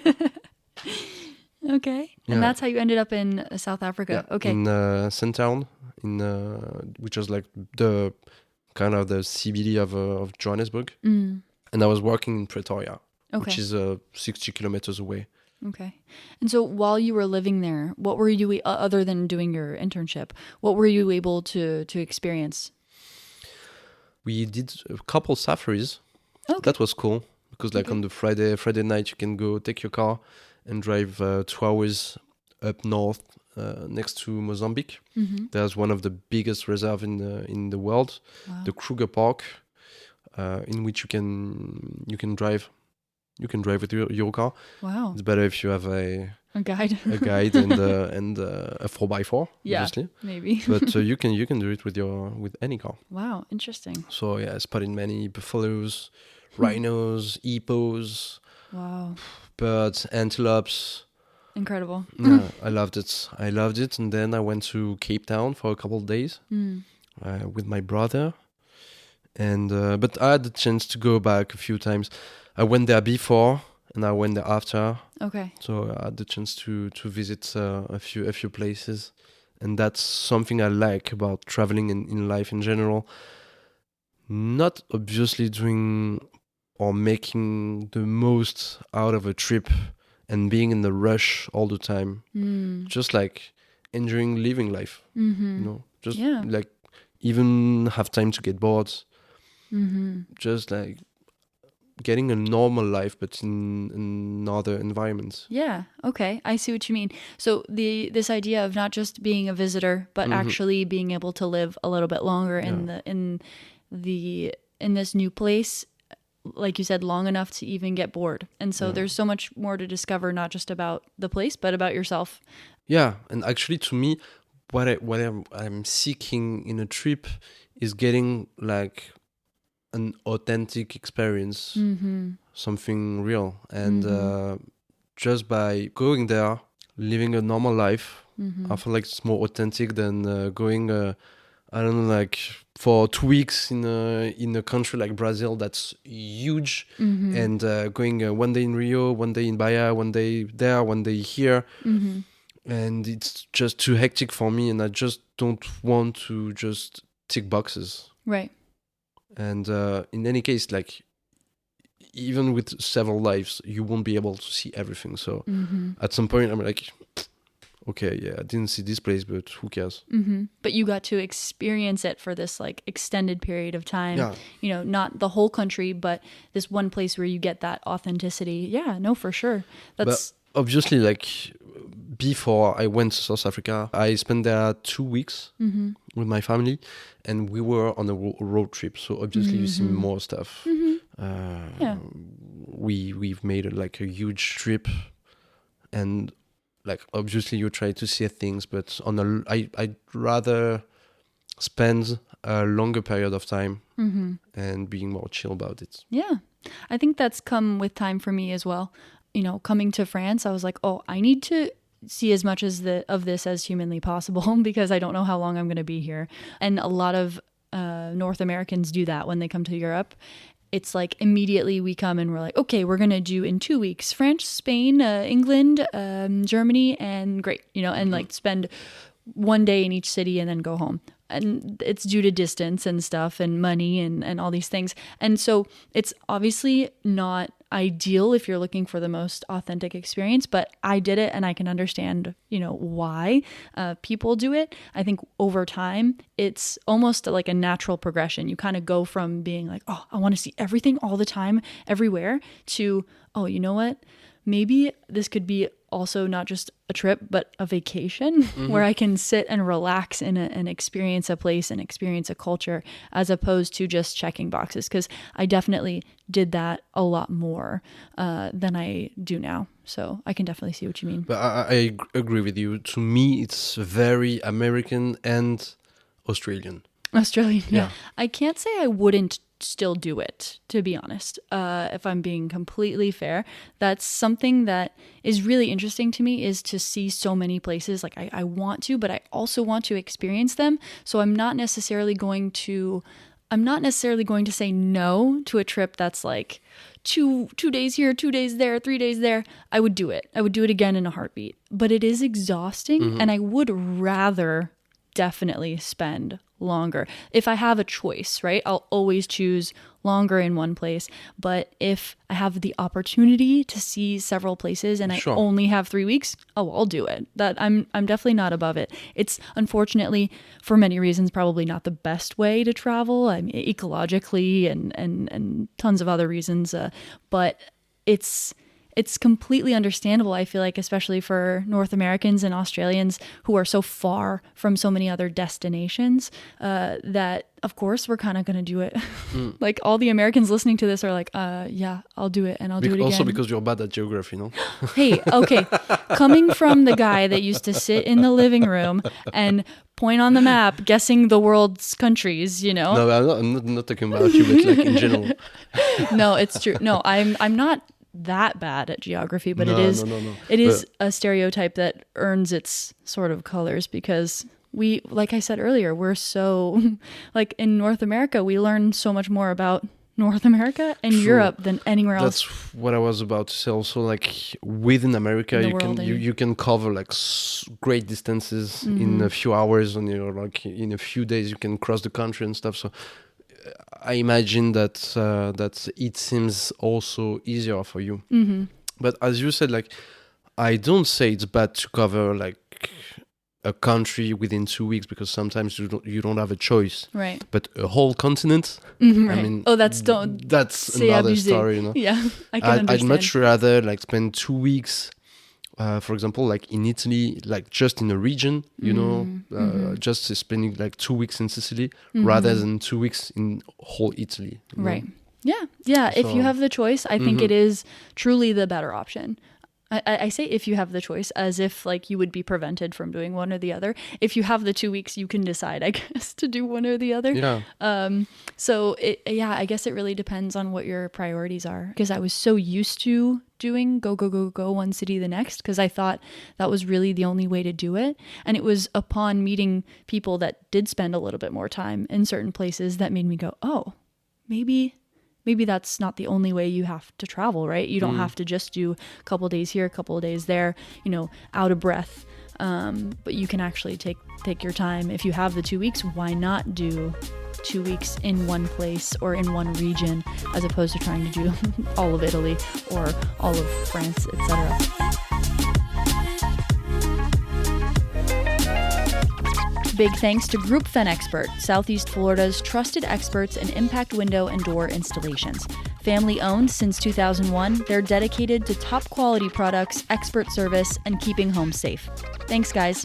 Okay. And that's how you ended up in South Africa. Yeah, okay. in Sandtown, which was like the kind of the CBD of Johannesburg. And I was working in Pretoria, which is 60 kilometers away. Okay. And so while you were living there, what were you, other than doing your internship, what were you able to experience? We did a couple safaris. Okay. That was cool because like on the Friday night, you can go take your car and drive 2 hours up north next to Mozambique. There's one of the biggest reserves in the world, the Kruger Park, in which you can drive. You can drive with your car. Wow! It's better if you have a guide, and a 4x4. Yeah, obviously. Maybe. But you can do it with any car. Wow, interesting. So yeah, I spotted many buffaloes, rhinos, hippos. Wow. Birds, antelopes. Incredible. Yeah, I loved it. And then I went to Cape Town for a couple of days with my brother. And but I had the chance to go back a few times. I went there before and I went there after. Okay. So I had the chance to visit a few places. And that's something I like about traveling in life in general. Not obviously doing or making the most out of a trip and being in the rush all the time. Just like enjoying living life, just like even have time to get bored. Just like getting a normal life, but in another environment. Yeah. Okay. I see what you mean. So this idea of not just being a visitor, but actually being able to live a little bit longer in this new place, like you said, long enough to even get bored. And so there's so much more to discover, not just about the place, but about yourself. Yeah. And actually to me, what I'm seeking in a trip is getting like an authentic experience, something real. And just by going there, living a normal life, I feel like it's more authentic than going, I don't know, like for 2 weeks in a country like Brazil that's huge, and going one day in Rio, one day in Bahia, one day there, one day here. And it's just too hectic for me, and I just don't want to just tick boxes. Right. And in any case, like even with several lives, you won't be able to see everything. So at some point, I'm like, okay, yeah, I didn't see this place, but who cares? But you got to experience it for this like extended period of time. Yeah. You know, not the whole country, but this one place where you get that authenticity. Yeah, no, for sure. That's but obviously, like before I went to South Africa, I spent there 2 weeks with my family, and we were on a road trip. So obviously, you see more stuff. We've made like a huge trip, and like obviously you try to see things, but I'd rather spend a longer period of time and being more chill about it. Yeah, I think that's come with time for me as well. You know, coming to France, I was like, oh, I need to see as much of this as humanly possible because I don't know how long I'm going to be here. And a lot of North Americans do that when they come to Europe. It's like immediately we come and we're like, okay, we're going to do in 2 weeks, France, Spain, England, Germany, and great, you know, and like spend 1 day in each city and then go home. And it's due to distance and stuff and money and all these things. And so it's obviously not ideal if you're looking for the most authentic experience, but I did it and I can understand, you know, why people do it. I think over time, it's almost like a natural progression. You kind of go from being like, oh, I want to see everything all the time, everywhere, to, oh, you know what? Maybe this could be also not just a trip, but a vacation where I can sit and relax and experience a place and experience a culture as opposed to just checking boxes. Because I definitely did that a lot more than I do now. So I can definitely see what you mean. But I agree with you. To me, it's very American and Australian. Australian, yeah. Yeah. I can't say I wouldn't still do it, to be honest. If I'm being completely fair, that's something that is really interesting to me, is to see so many places. Like I want to, but I also want to experience them. So I'm not necessarily going to say no to a trip that's like 2 days here, 2 days there, 3 days there. I would do it. I would do it again in a heartbeat. But it is exhausting, and I would rather definitely spend longer. If I have a choice, right? I'll always choose longer in one place. But if I have the opportunity to see several places and I only have 3 weeks, I'll do it. That I'm definitely not above it. It's unfortunately, for many reasons, probably not the best way to travel. I mean, ecologically and tons of other reasons. But it's completely understandable, I feel like, especially for North Americans and Australians who are so far from so many other destinations, that, of course, we're kind of going to do it. Like, all the Americans listening to this are like, yeah, I'll do it, and I'll do it again. Also because you're bad at geography, no? Hey, okay. Coming from the guy that used to sit in the living room and point on the map, guessing the world's countries, you know? No, I'm not talking about you, but like in general. No, it's true. No, I'm not that bad at geography, but it is a stereotype that earns its sort of colors, because we, like I said earlier, we're so, like, in North America, we learn so much more about North America and Europe than anywhere else. That's what I was about to say. Also, like, within America, you can cover like great distances in a few hours, and like in a few days you can cross the country and stuff. So I imagine that it seems also easier for you. But as you said, like, I don't say it's bad to cover like a country within 2 weeks, because sometimes you don't have a choice. Right. But a whole continent, right. I mean, that's another story, you know. Yeah, I can understand. I'd much rather like spend 2 weeks, for example, like in Italy, like just in a region, you know, just spending like 2 weeks in Sicily, rather than 2 weeks in whole Italy. Right. Know? Yeah. So, if you have the choice, I think it is truly the better option. I say if you have the choice, as if like you would be prevented from doing one or the other. If you have the 2 weeks, you can decide, I guess, to do one or the other. Yeah. So I guess it really depends on what your priorities are. Because I was so used to doing go one city the next, because I thought that was really the only way to do it. And it was upon meeting people that did spend a little bit more time in certain places that made me go, oh, maybe that's not the only way you have to travel, right? You don't have to just do a couple of days here, a couple of days there, you know, out of breath. But you can actually take your time. If you have the 2 weeks, why not do 2 weeks in one place or in one region, as opposed to trying to do all of Italy or all of France, etc. Big thanks to Group Fenexpert, Southeast Florida's trusted experts in impact window and door installations. Family owned since 2001, they're dedicated to top quality products, expert service, and keeping homes safe. Thanks, guys.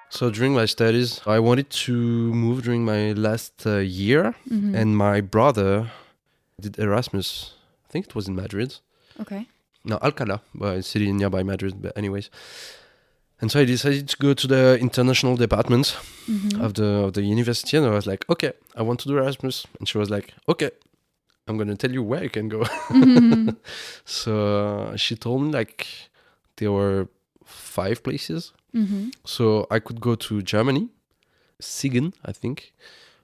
So during my studies, I wanted to move during my last year, and my brother did Erasmus. I think it was in Madrid. Okay. No, Alcalá, a city nearby Madrid, but anyways. And so I decided to go to the international department of the university, and I was like, okay, I want to do Erasmus. And she was like, okay, I'm going to tell you where you can go. So she told me like there were 5 places. So I could go to Germany, Siegen, I think,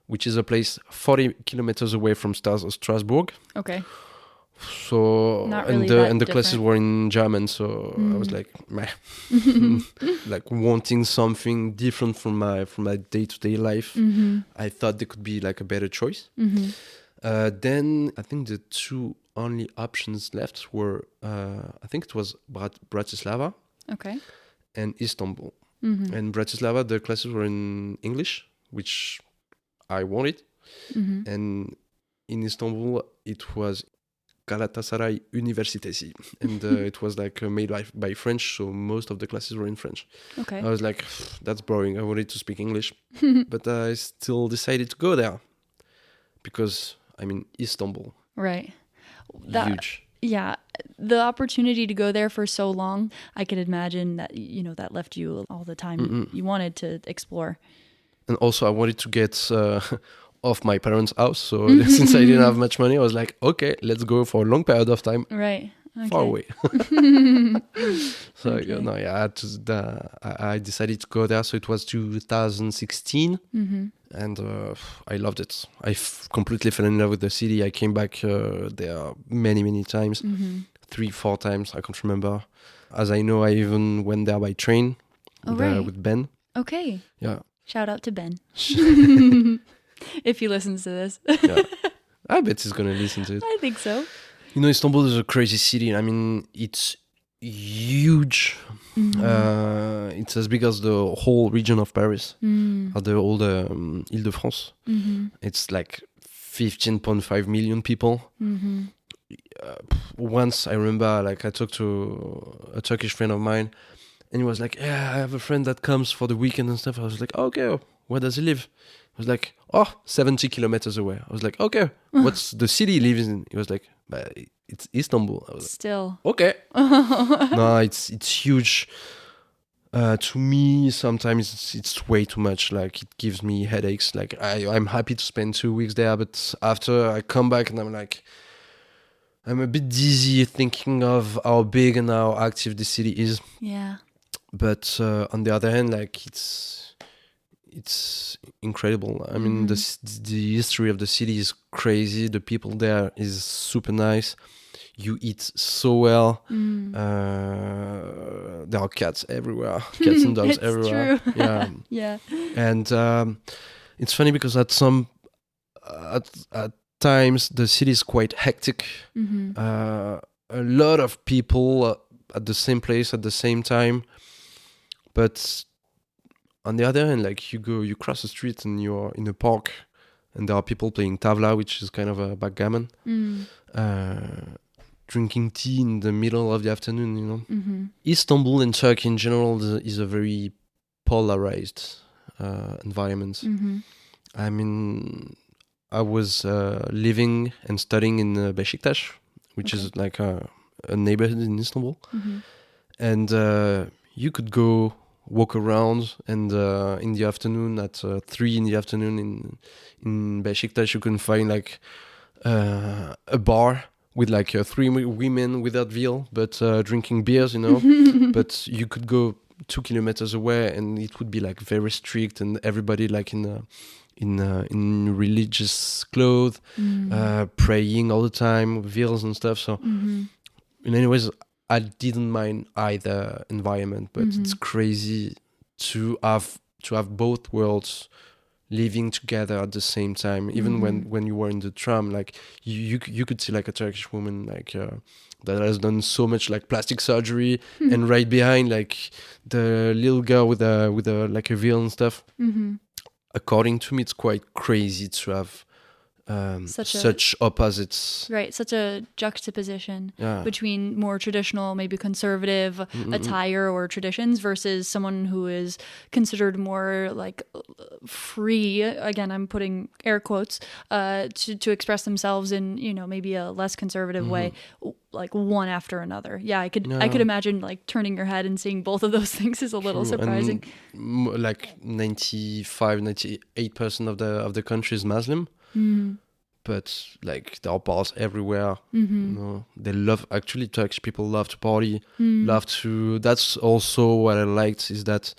which is a place 40 kilometers away from Strasbourg. Okay. So really and the classes were in German, so I was like, meh. Like wanting something different from my day-to-day life. I thought there could be like a better choice. Then I think the 2 only options left were I think it was Bratislava, okay, and Istanbul. And Bratislava, the classes were in English, which I wanted, and in Istanbul it was Galatasaray Universitesi, and it was like made by French, so most of the classes were in French. Okay. I was like, that's boring. I wanted to speak English, but I still decided to go there because, I mean, Istanbul. Right. Huge. Yeah, the opportunity to go there for so long, I could imagine that, that left you all the time you wanted to explore. And also I wanted to get off my parents' house. So since I didn't have much money, I was like, okay, let's go for a long period of time. Right. Okay. Far away. So Okay. I decided to go there. So it was 2016. And I loved it. Completely fell in love with the city. I came back there many times, 3-4 times. I can't remember. As I know, I even went there by train with Ben. Okay. Yeah. Shout out to Ben. If he listens to this. Yeah. I bet he's going to listen to it. I think so. Istanbul is a crazy city. I mean, it's huge. It's as big as the whole region of Paris, or the whole Ile-de-France. It's like 15.5 million people. Once I remember, like I talked to a Turkish friend of mine, and he was like, "Yeah, I have a friend that comes for the weekend and stuff." I was like, "Okay, where does he live?" I was like, 70 kilometers away. I was like, "Okay, what's the city he lives in?" He was like, "But it's Istanbul." I was like, Still. okay. No, it's huge. To me, sometimes it's way too much. Like, it gives me headaches. Like, I'm happy to spend 2 weeks there, but after I come back and I'm a bit dizzy thinking of how big and how active the city is. Yeah. But on the other hand, like, it's incredible. I mean, the history of the city is crazy. The people there is super nice. You eat so well. There are cats everywhere, cats and dogs It's everywhere. true. Yeah, Yeah. and it's funny because at times the city is quite hectic. A lot of people at the same place at the same time, but on the other hand, like you cross the street and you're in a park, and there are people playing tavla, which is kind of a backgammon. Drinking tea in the middle of the afternoon, Istanbul and Turkey in general is a very polarized environment. I mean, I was living and studying in Beşiktaş, which is like a neighborhood in Istanbul. And you could go walk around, and in the afternoon at 3 in the afternoon in Beşiktaş, you can find like a bar with like 3 women without veil, but drinking beers, But you could go 2 kilometers away, and it would be like very strict, and everybody like in religious clothes, praying all the time, veils and stuff. So, in any ways, I didn't mind either environment, but it's crazy to have both worlds living together at the same time. Even when you were in the tram, like you could see like a Turkish woman like that has done so much like plastic surgery, and right behind like the little girl with a like a veil and stuff. According to me, it's quite crazy to have such opposites. Right, such a juxtaposition between more traditional, maybe conservative attire or traditions versus someone who is considered more like free, again, I'm putting air quotes, to express themselves in, maybe a less conservative way, like one after another. Yeah, I could imagine like turning your head and seeing both of those things is a little surprising. And like 98% of the country is Muslim. But like there are bars everywhere. They love, actually Turkish people love to party, that's also what I liked, is that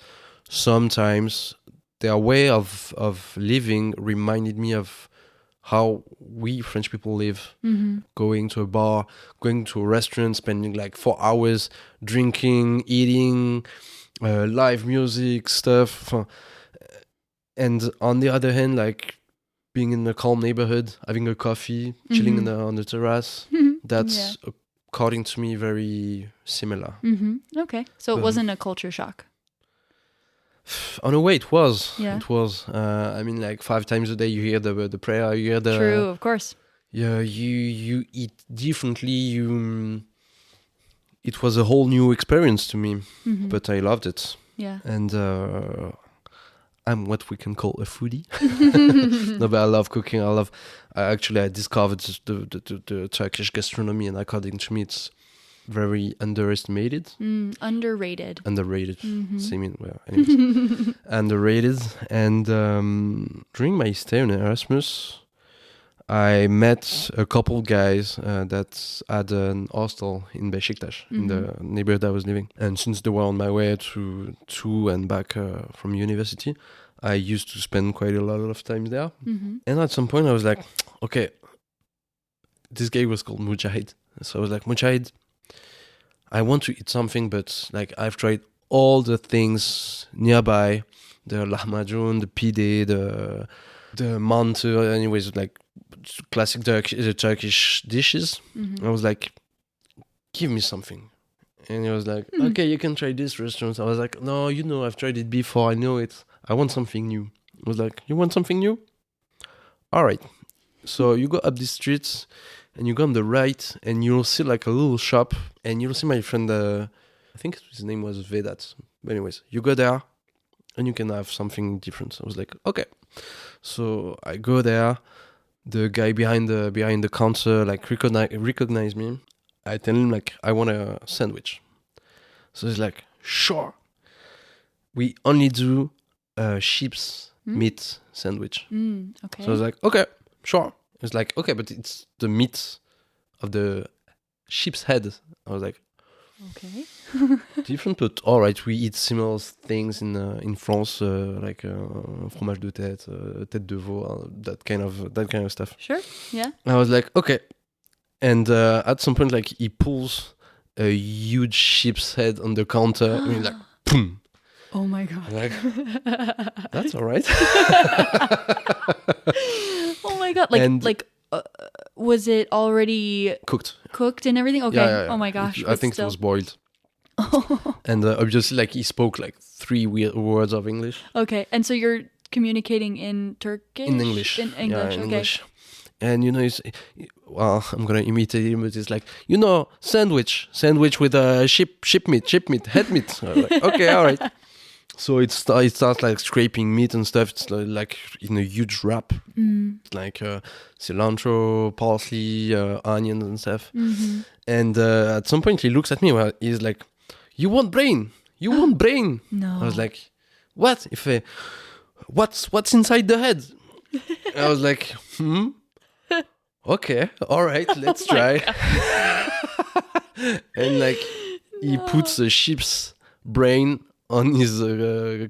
sometimes their way of living reminded me of how we French people live. Going to a bar, going to a restaurant, spending like 4 hours drinking, eating, live music stuff, and on the other hand, like being in a calm neighborhood, having a coffee, chilling on the terrace. That's, according to me, very similar. Okay. So it wasn't a culture shock. On a way, it was. Yeah. It was. I mean, like 5 times a day, you hear the prayer, you hear the... True, of course. Yeah, you eat differently. It was a whole new experience to me, but I loved it. Yeah. And I'm what we can call a foodie. No, but I love cooking. I discovered the Turkish gastronomy, and according to me, it's very underestimated. Underrated. Same anyways. Underrated. And during my stay in Erasmus, I met a couple guys that had an hostel in Beşiktaş, in the neighborhood I was living. And since they were on my way to and back from university, I used to spend quite a lot of time there. And at some point I was like, okay, this guy was called Mujahid. So I was like, Mujahid, I want to eat something, but like I've tried all the things nearby, the lahmacun, the pide, the mantı, anyways, like classic Turkish dishes. I was like, give me something. And he was like, okay, you can try this restaurant. I was like, no, I've tried it before. I know it. I want something new. I was like, you want something new? All right. So you go up the streets and you go on the right and you'll see like a little shop and you'll see my friend, I think his name was Vedat. But anyways, you go there and you can have something different. I was like, okay. So I go there. The guy behind the counter like recognize me. I tell him like I want a sandwich. So he's like, sure. We only do sheep's meat sandwich. Okay. So I was like, okay, sure. It's like, okay, but it's the meat of the sheep's head. I was like, okay. different, but all right. We eat similar things in France, like fromage de tête, tête de veau, that kind of stuff. Sure. Yeah. I was like, okay. And at some point, like he pulls a huge sheep's head on the counter, and he's like, boom. Oh my god. I'm like, that's all right. Oh my god. Was it already cooked and everything? Okay. Yeah. Oh my gosh. I think it was boiled. And obviously, like he spoke like 3 words of English. Okay, and so you're communicating in Turkish? In English. In English, okay. English. And I'm gonna imitate him, but it's like, sandwich with a sheep meat, head meat. Like, okay, all right. So it starts like scraping meat and stuff. It's like in a huge wrap, like cilantro, parsley, onions and stuff. And at some point he looks at me. Well, he's like, "You want brain? You want brain?" No. I was like, "What? What's inside the head?" I was like, okay, all right, let's try. And like he puts a sheep's brain on his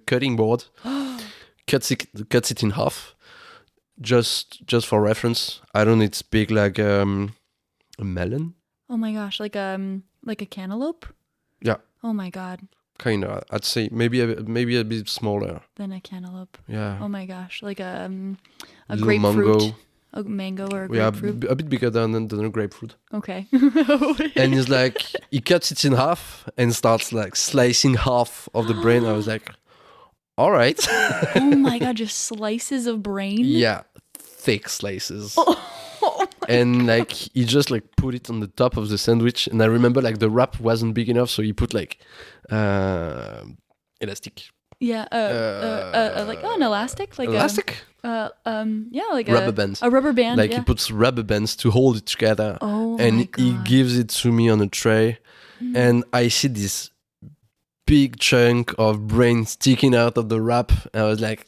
cutting board, cuts it in half. Just for reference, I don't know, it's big like a melon. Oh my gosh, like a cantaloupe? Yeah. Oh my god. Kind of, I'd say maybe a bit smaller than a cantaloupe. Yeah. Oh my gosh, like a grapefruit. Mango. A mango or a grapefruit? Yeah, a bit bigger than a grapefruit. Okay. And he's like, he cuts it in half and starts like slicing half of the brain. I was like, all right. Oh my god, just slices of brain? Yeah, thick slices. And like he just like put it on the top of the sandwich. And I remember like the wrap wasn't big enough, so he put like elastic. Yeah, like an elastic, like elastic. Yeah, like rubber band. A rubber band. Like yeah. he puts rubber bands to hold it together. Oh and my God. he gives it to me on a tray, and I see this big chunk of brain sticking out of the wrap. I was like,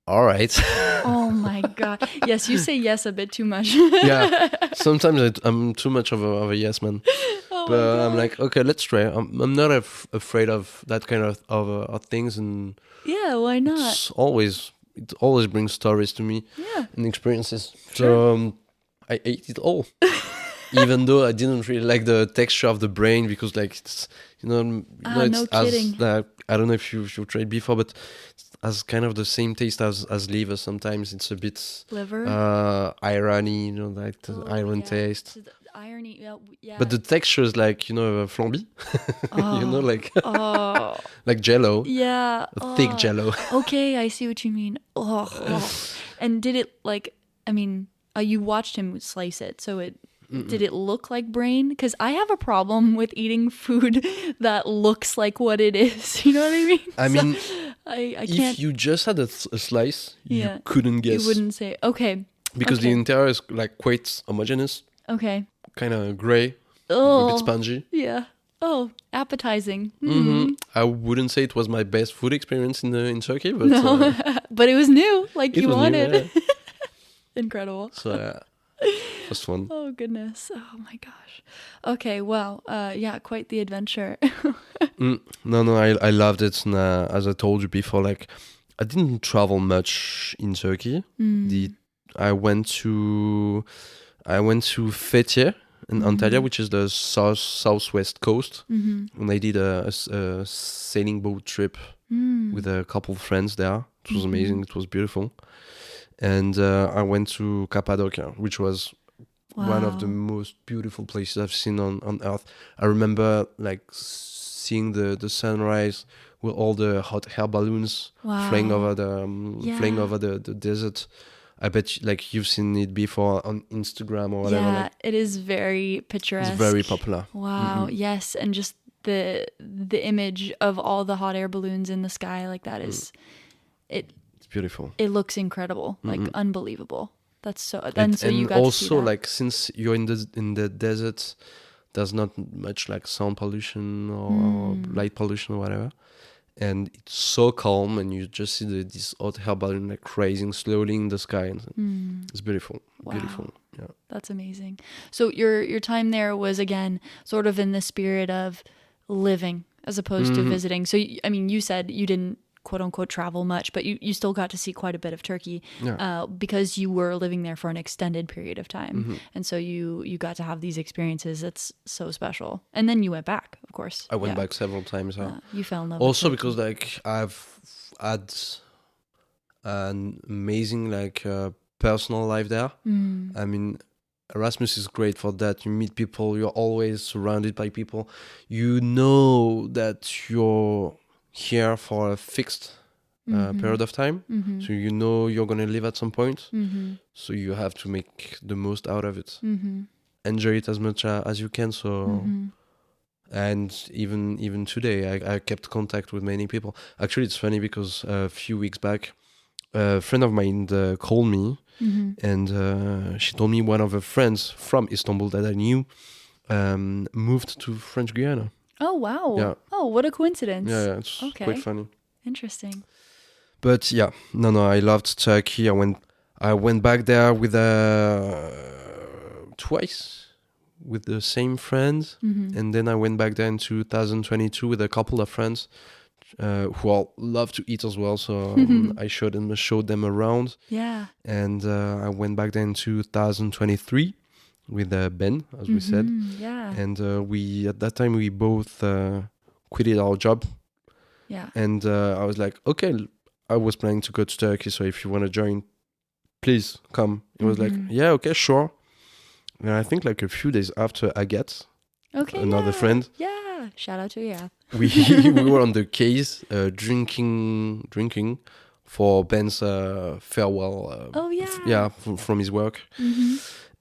all right. Oh my God. Yes, you say yes a bit too much. Yeah, sometimes I'm too much of a yes man. Oh but I'm like, okay, let's try. I'm not afraid of that kind of things, and yeah, why not? It always brings stories to me, yeah, and experiences. Sure. So I ate it all, even though I didn't really like the texture of the brain, because like it's no it's kidding. I don't know if you've tried before, but it has kind of the same taste as liver. Sometimes it's a bit liver, irony, like the iron taste. So the irony, yeah. But the texture is like flamby, like like Jello. Yeah, Thick Jello. Okay, I see what you mean. And did it like? I mean, you watched him slice it, so it. Mm-mm. Did it look like brain? Because I have a problem with eating food that looks like what it is. You know what I mean? I can't. If you just had a slice, Yeah. you couldn't guess. You wouldn't say. Okay. Because Okay. the interior is like quite homogeneous, Okay. kind of gray, a Oh. bit spongy. Yeah. Oh, appetizing. Hmm. I wouldn't say it was my best food experience in Turkey, but No, but it was new, like it you was new, wanted. yeah. Incredible. So it was fun. Oh goodness. Oh my gosh. Okay. Well. Yeah. Quite the adventure. No, I loved it. And, as I told you before, like I didn't travel much in Turkey. I went to Fethiye in Antalya, which is the southwest coast, and I did a sailing boat trip with a couple of friends there. It was amazing. It was beautiful. And I went to Cappadocia, which was one of the most beautiful places I've seen on earth. I remember like seeing the sunrise with all the hot air balloons flying over the desert. I bet like you've seen it before on Instagram or whatever. Yeah, like, it is very picturesque. it's very popular. Wow. Yes, and just the image of all the hot air balloons in the sky like that is It's beautiful. It looks incredible, like unbelievable. That's so. Then And, so you and got to see also that. like since you're in the desert, there's not much like sound pollution or light pollution or whatever, and it's so calm, and you just see this hot air balloon like rising slowly in the sky, and it's beautiful. Wow. Beautiful. Yeah. That's amazing. So your time there was again sort of in the spirit of living as opposed to visiting. So I mean, you said you didn't quote unquote travel much, but you still got to see quite a bit of Turkey because you were living there for an extended period of time, and so you got to have these experiences. That's so special. And then you went back, of course. I went back several times. You fell in love. Also with because like I've had an amazing like personal life there. I mean, Erasmus is great for that. You meet people, you're always surrounded by people. You know that you're here for a fixed period of time. So you know you're going to leave at some point. So you have to make the most out of it. Enjoy it as much as you can. So and even today I kept contact with many people. Actually, it's funny because a few weeks back a friend of mine called me and she told me one of her friends from Istanbul that I knew moved to French Guiana. Oh, wow. Yeah. Oh, what a coincidence. Yeah, it's quite funny. Interesting. But yeah, no, I loved Turkey. I went back there with twice with the same friend, and then I went back there in 2022 with a couple of friends who all love to eat as well. So I showed them around. Yeah. And I went back there in 2023 with Ben, as we said. Yeah. And we at that time we both quitted our job. Yeah. And I was like, okay, I was planning to go to Turkey, so if you want to join, please come. It was like, yeah, okay, sure. And I think like a few days after Agathe, another friend. Yeah. Shout out to Agathe. we were on the quays drinking for Ben's farewell. From his work.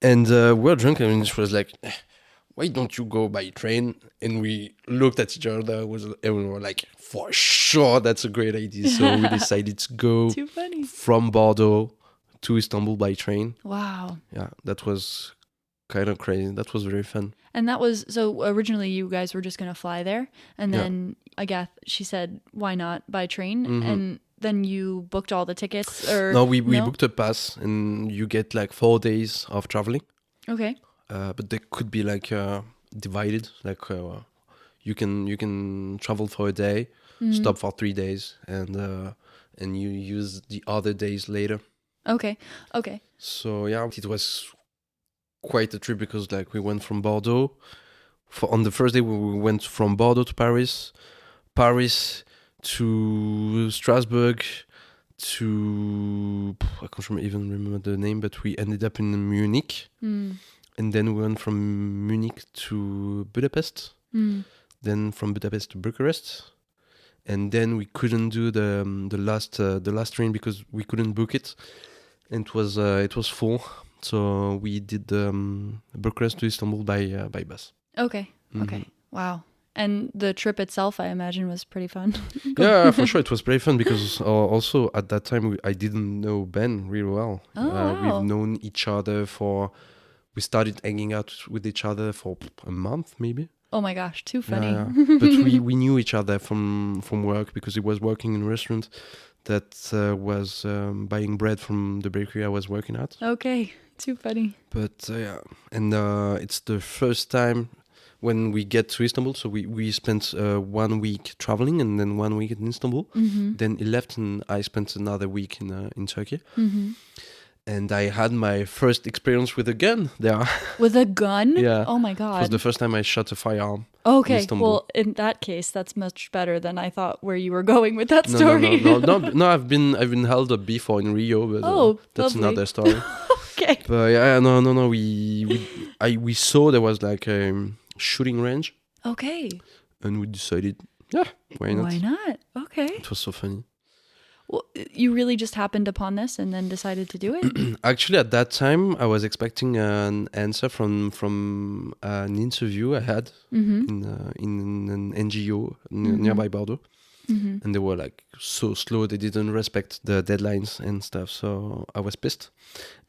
And we were drinking, and she was like, why don't you go by train? And we looked at each other and we were like, for sure, that's a great idea. So we decided to go from Bordeaux to Istanbul by train. Wow. Yeah, that was kind of crazy. That was very fun. And that was, so originally you guys were just going to fly there. And then Agathe, she said, why not by train? And then you booked all the tickets? Or No, we booked a pass and you get like 4 days of traveling. Okay. But they could be like divided. Like you can travel for a day, stop for 3 days, and you use the other days later. Okay. So yeah, it was quite a trip because like we went from Bordeaux. On the first day we went from Bordeaux to Paris to Strasbourg to I can't even remember the name, but we ended up in Munich. And then we went from Munich to Budapest. Then from Budapest to Bucharest. And then we couldn't do the last train because we couldn't book it. And it was full. So we did Bucharest to Istanbul by bus. Okay. Wow. And the trip itself, I imagine, was pretty fun. Yeah, for sure. It was pretty fun because also at that time, I didn't know Ben really well. Oh, wow. We've known each other we started hanging out with each other for a month, maybe. Oh my gosh, too funny. Yeah. But we knew each other from work because he was working in a restaurant that was buying bread from the bakery I was working at. Okay, too funny. But yeah, and it's the first time when we get to Istanbul. So we spent 1 week traveling and then 1 week in Istanbul. Mm-hmm. Then he left and I spent another week in Turkey. Mm-hmm. And I had my first experience with a gun there. With a gun? Yeah. Oh my It God. was the first time I shot a firearm. Okay, in Istanbul. well, in that case, that's much better than I thought where you were going with that story. No. I've been held up before in Rio, but that's lovely. another story. Okay. But yeah, no. We saw there was like a shooting range, Okay. and we decided, yeah, why not? Why not? Okay. It was so funny. Well, you really just happened upon this and then decided to do it? Actually, at that time, I was expecting an answer from an interview I had in an NGO nearby Bordeaux. Mm-hmm. And they were like so slow. They didn't respect the deadlines and stuff. So I was pissed.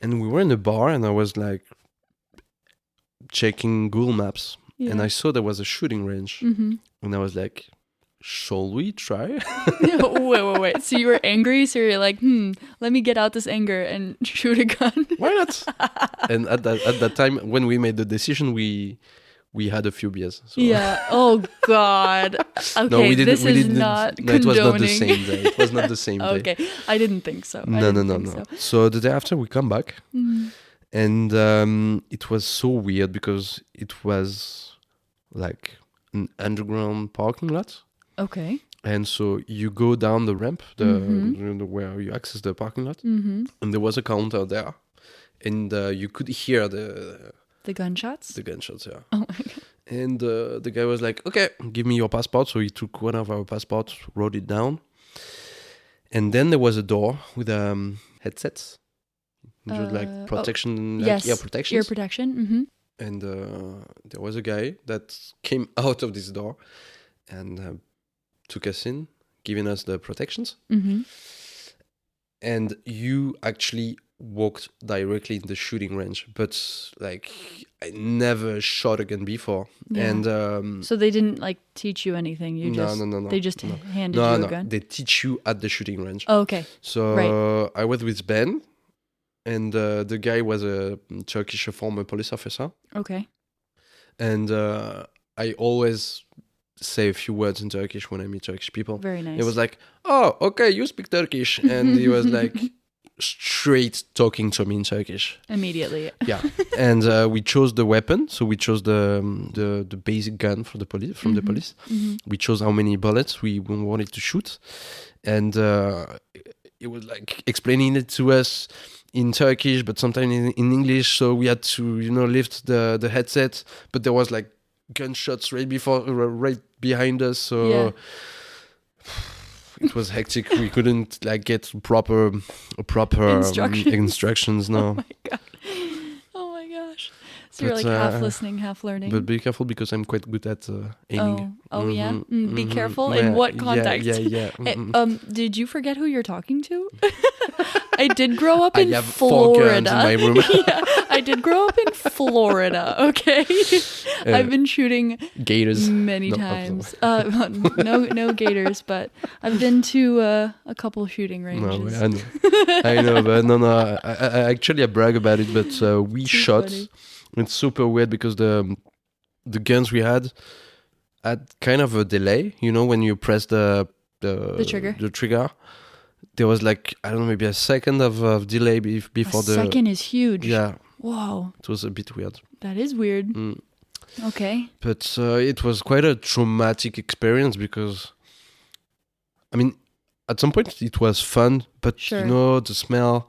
And we were in a bar and I was like checking Google Maps. Yeah. And I saw there was a shooting range. Mm-hmm. And I was like, shall we try? Wait. So you were angry? So you're like, let me get out this anger and shoot a gun? Why not? And at that time, when we made the decision, we had a few beers. So. Yeah. Oh God. Okay. No, we didn't. This is not condoning. It was not the same day. It was not the same day. Okay. I didn't think so. No. So the day after, we come back, and it was so weird because it was like an underground parking lot. Okay. And so you go down the ramp, where you access the parking lot, and there was a counter there, and you could hear the gunshots. The gunshots, yeah. Oh my God. And the guy was like, "Okay, give me your passport." So he took one of our passports, wrote it down, and then there was a door with headsets, which was like protection, yes, ear protection. Ear protection. Mm-hmm. And there was a guy that came out of this door and took us in, giving us the protections. Mm-hmm. And you actually walked directly in the shooting range, but like I never shot a gun before. Yeah. And so they didn't like teach you anything. No. They just handed you a gun. They teach you at the shooting range. Oh, okay. So I was with Ben, and the guy was a Turkish former police officer. Okay. And I always say a few words in Turkish when I meet Turkish people. Very nice. It was like, "Oh, okay, you speak Turkish," and he was like straight talking to me in Turkish immediately. Yeah. And we chose the weapon, so we chose the basic gun for the police the police. Mm-hmm. We chose how many bullets we wanted to shoot, and it was like explaining it to us in Turkish, but sometimes in English. So we had to, lift the headset, but there was like gunshots right behind us. So yeah. It was hectic. We couldn't like get proper instructions. No. Oh my God. Oh my gosh. So you're like half listening, half learning. But be careful because I'm quite good at aiming. Oh yeah. Be careful. Yeah, in what context? Yeah. Did you forget who you're talking to? I did grow up in Florida. I have 4 guns in my room. Yeah, I did grow up in Florida. Okay, I've been shooting gators many times. No gators, but I've been to a couple shooting ranges. No, I know, but no. I actually brag about it. But we shot. Funny. It's super weird because the guns we had kind of a delay. When you press the trigger. There was like, I don't know, maybe a second of delay before a second is huge. Yeah. Whoa. It was a bit weird. That is weird. Okay. But it was quite a traumatic experience because, I mean, at some point it was fun, but sure. The smell,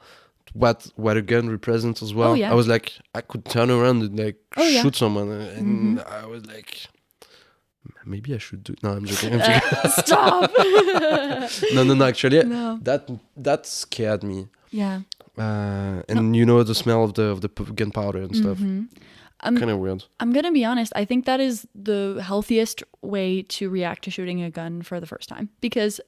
what a gun represents as well. Oh, yeah. I was like, I could turn around and shoot someone. And I was like, maybe I should do. No, I'm joking. Stop. No. Actually, no. That scared me. Yeah. And the smell of the gunpowder and stuff. kind of weird. I'm going to be honest. I think that is the healthiest way to react to shooting a gun for the first time. Because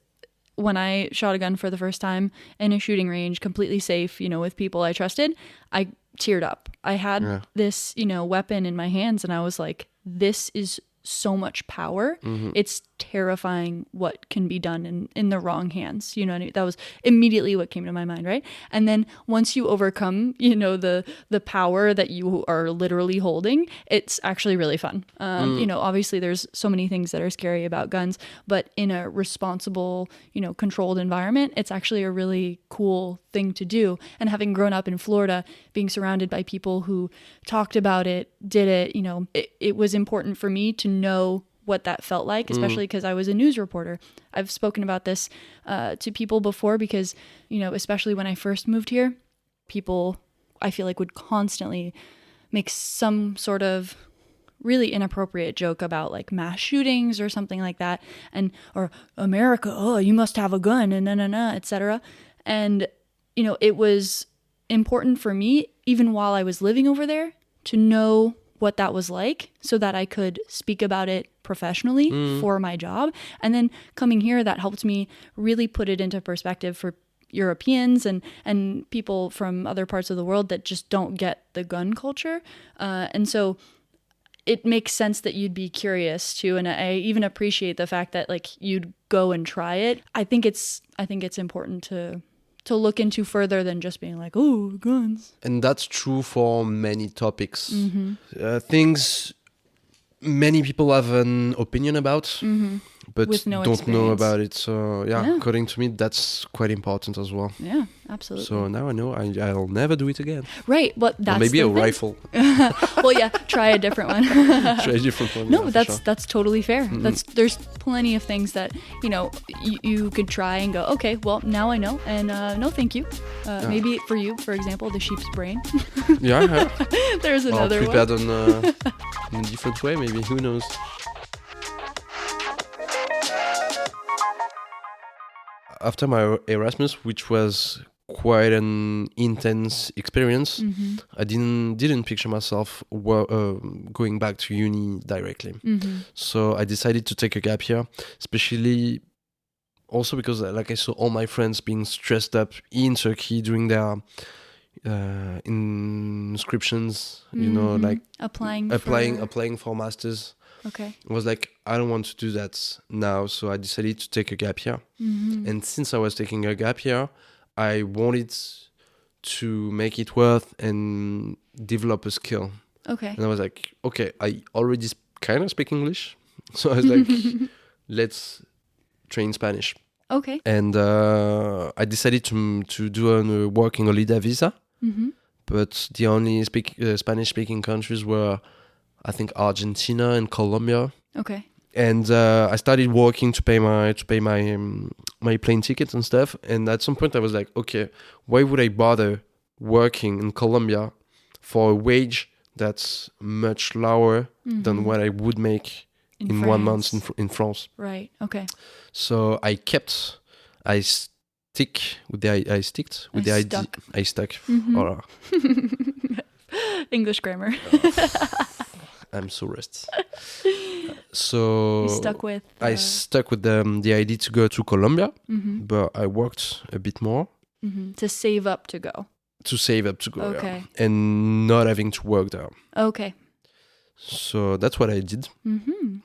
when I shot a gun for the first time in a shooting range, completely safe, with people I trusted, I teared up. I had this, weapon in my hands and I was like, this is so much power. It's terrifying what can be done in the wrong hands. You know what I mean? That was immediately what came to my mind, right? And then once you overcome, the power that you are literally holding, it's actually really fun. Obviously there's so many things that are scary about guns, but in a responsible, controlled environment, it's actually a really cool thing to do. And having grown up in Florida, being surrounded by people who talked about it, did it, it was important for me to know what that felt like, especially because I was a news reporter. I've spoken about this to people before because, especially when I first moved here, people, I feel like, would constantly make some sort of really inappropriate joke about like mass shootings or something like that, or America, oh, you must have a gun, and etc. And, it was important for me, even while I was living over there, to know what that was like so that I could speak about it professionally for my job. And then coming here, that helped me really put it into perspective for Europeans and people from other parts of the world that just don't get the gun culture. And so it makes sense that you'd be curious too. And I even appreciate the fact that like you'd go and try it. I think it's important to look into further than just being like, oh, guns. And that's true for many topics. Things many people have an opinion about, but don't know about it. So according to me, that's quite important as well. Yeah, absolutely. So now I know I'll never do it again. Right, but that's or maybe a rifle. Well, yeah, try a different one. Try a different one. No, that's totally fair. There's plenty of things that you could try and go, okay, well now I know, and no, thank you. Maybe for you, for example, the sheep's brain. Yeah. There's another one. Prepared in a different way, maybe. Who knows? After my Erasmus, which was quite an intense experience, I didn't picture myself going back to uni directly. So I decided to take a gap year, especially also because like I saw all my friends being stressed up in Turkey during their inscriptions, like applying for masters. Okay. I was like, I don't want to do that now, so I decided to take a gap year. And since I was taking a gap year, I wanted to make it worth and develop a skill. Okay. And I was like, okay, I already kind of speak English, so I was like, let's train Spanish. Okay. And I decided to do a working holiday visa, but the only Spanish-speaking countries were, I think, Argentina and Colombia. Okay. And I started working to pay my plane tickets and stuff. And at some point I was like, okay, why would I bother working in Colombia for a wage that's much lower than what I would make in 1 month in France? Right. Okay. So I stuck with the idea. I stuck. Or, English grammar. I'm so rusty. So you stuck with I stuck with the idea to go to Colombia, but I worked a bit more to save up to go. Okay. And not having to work there. Okay. So that's what I did.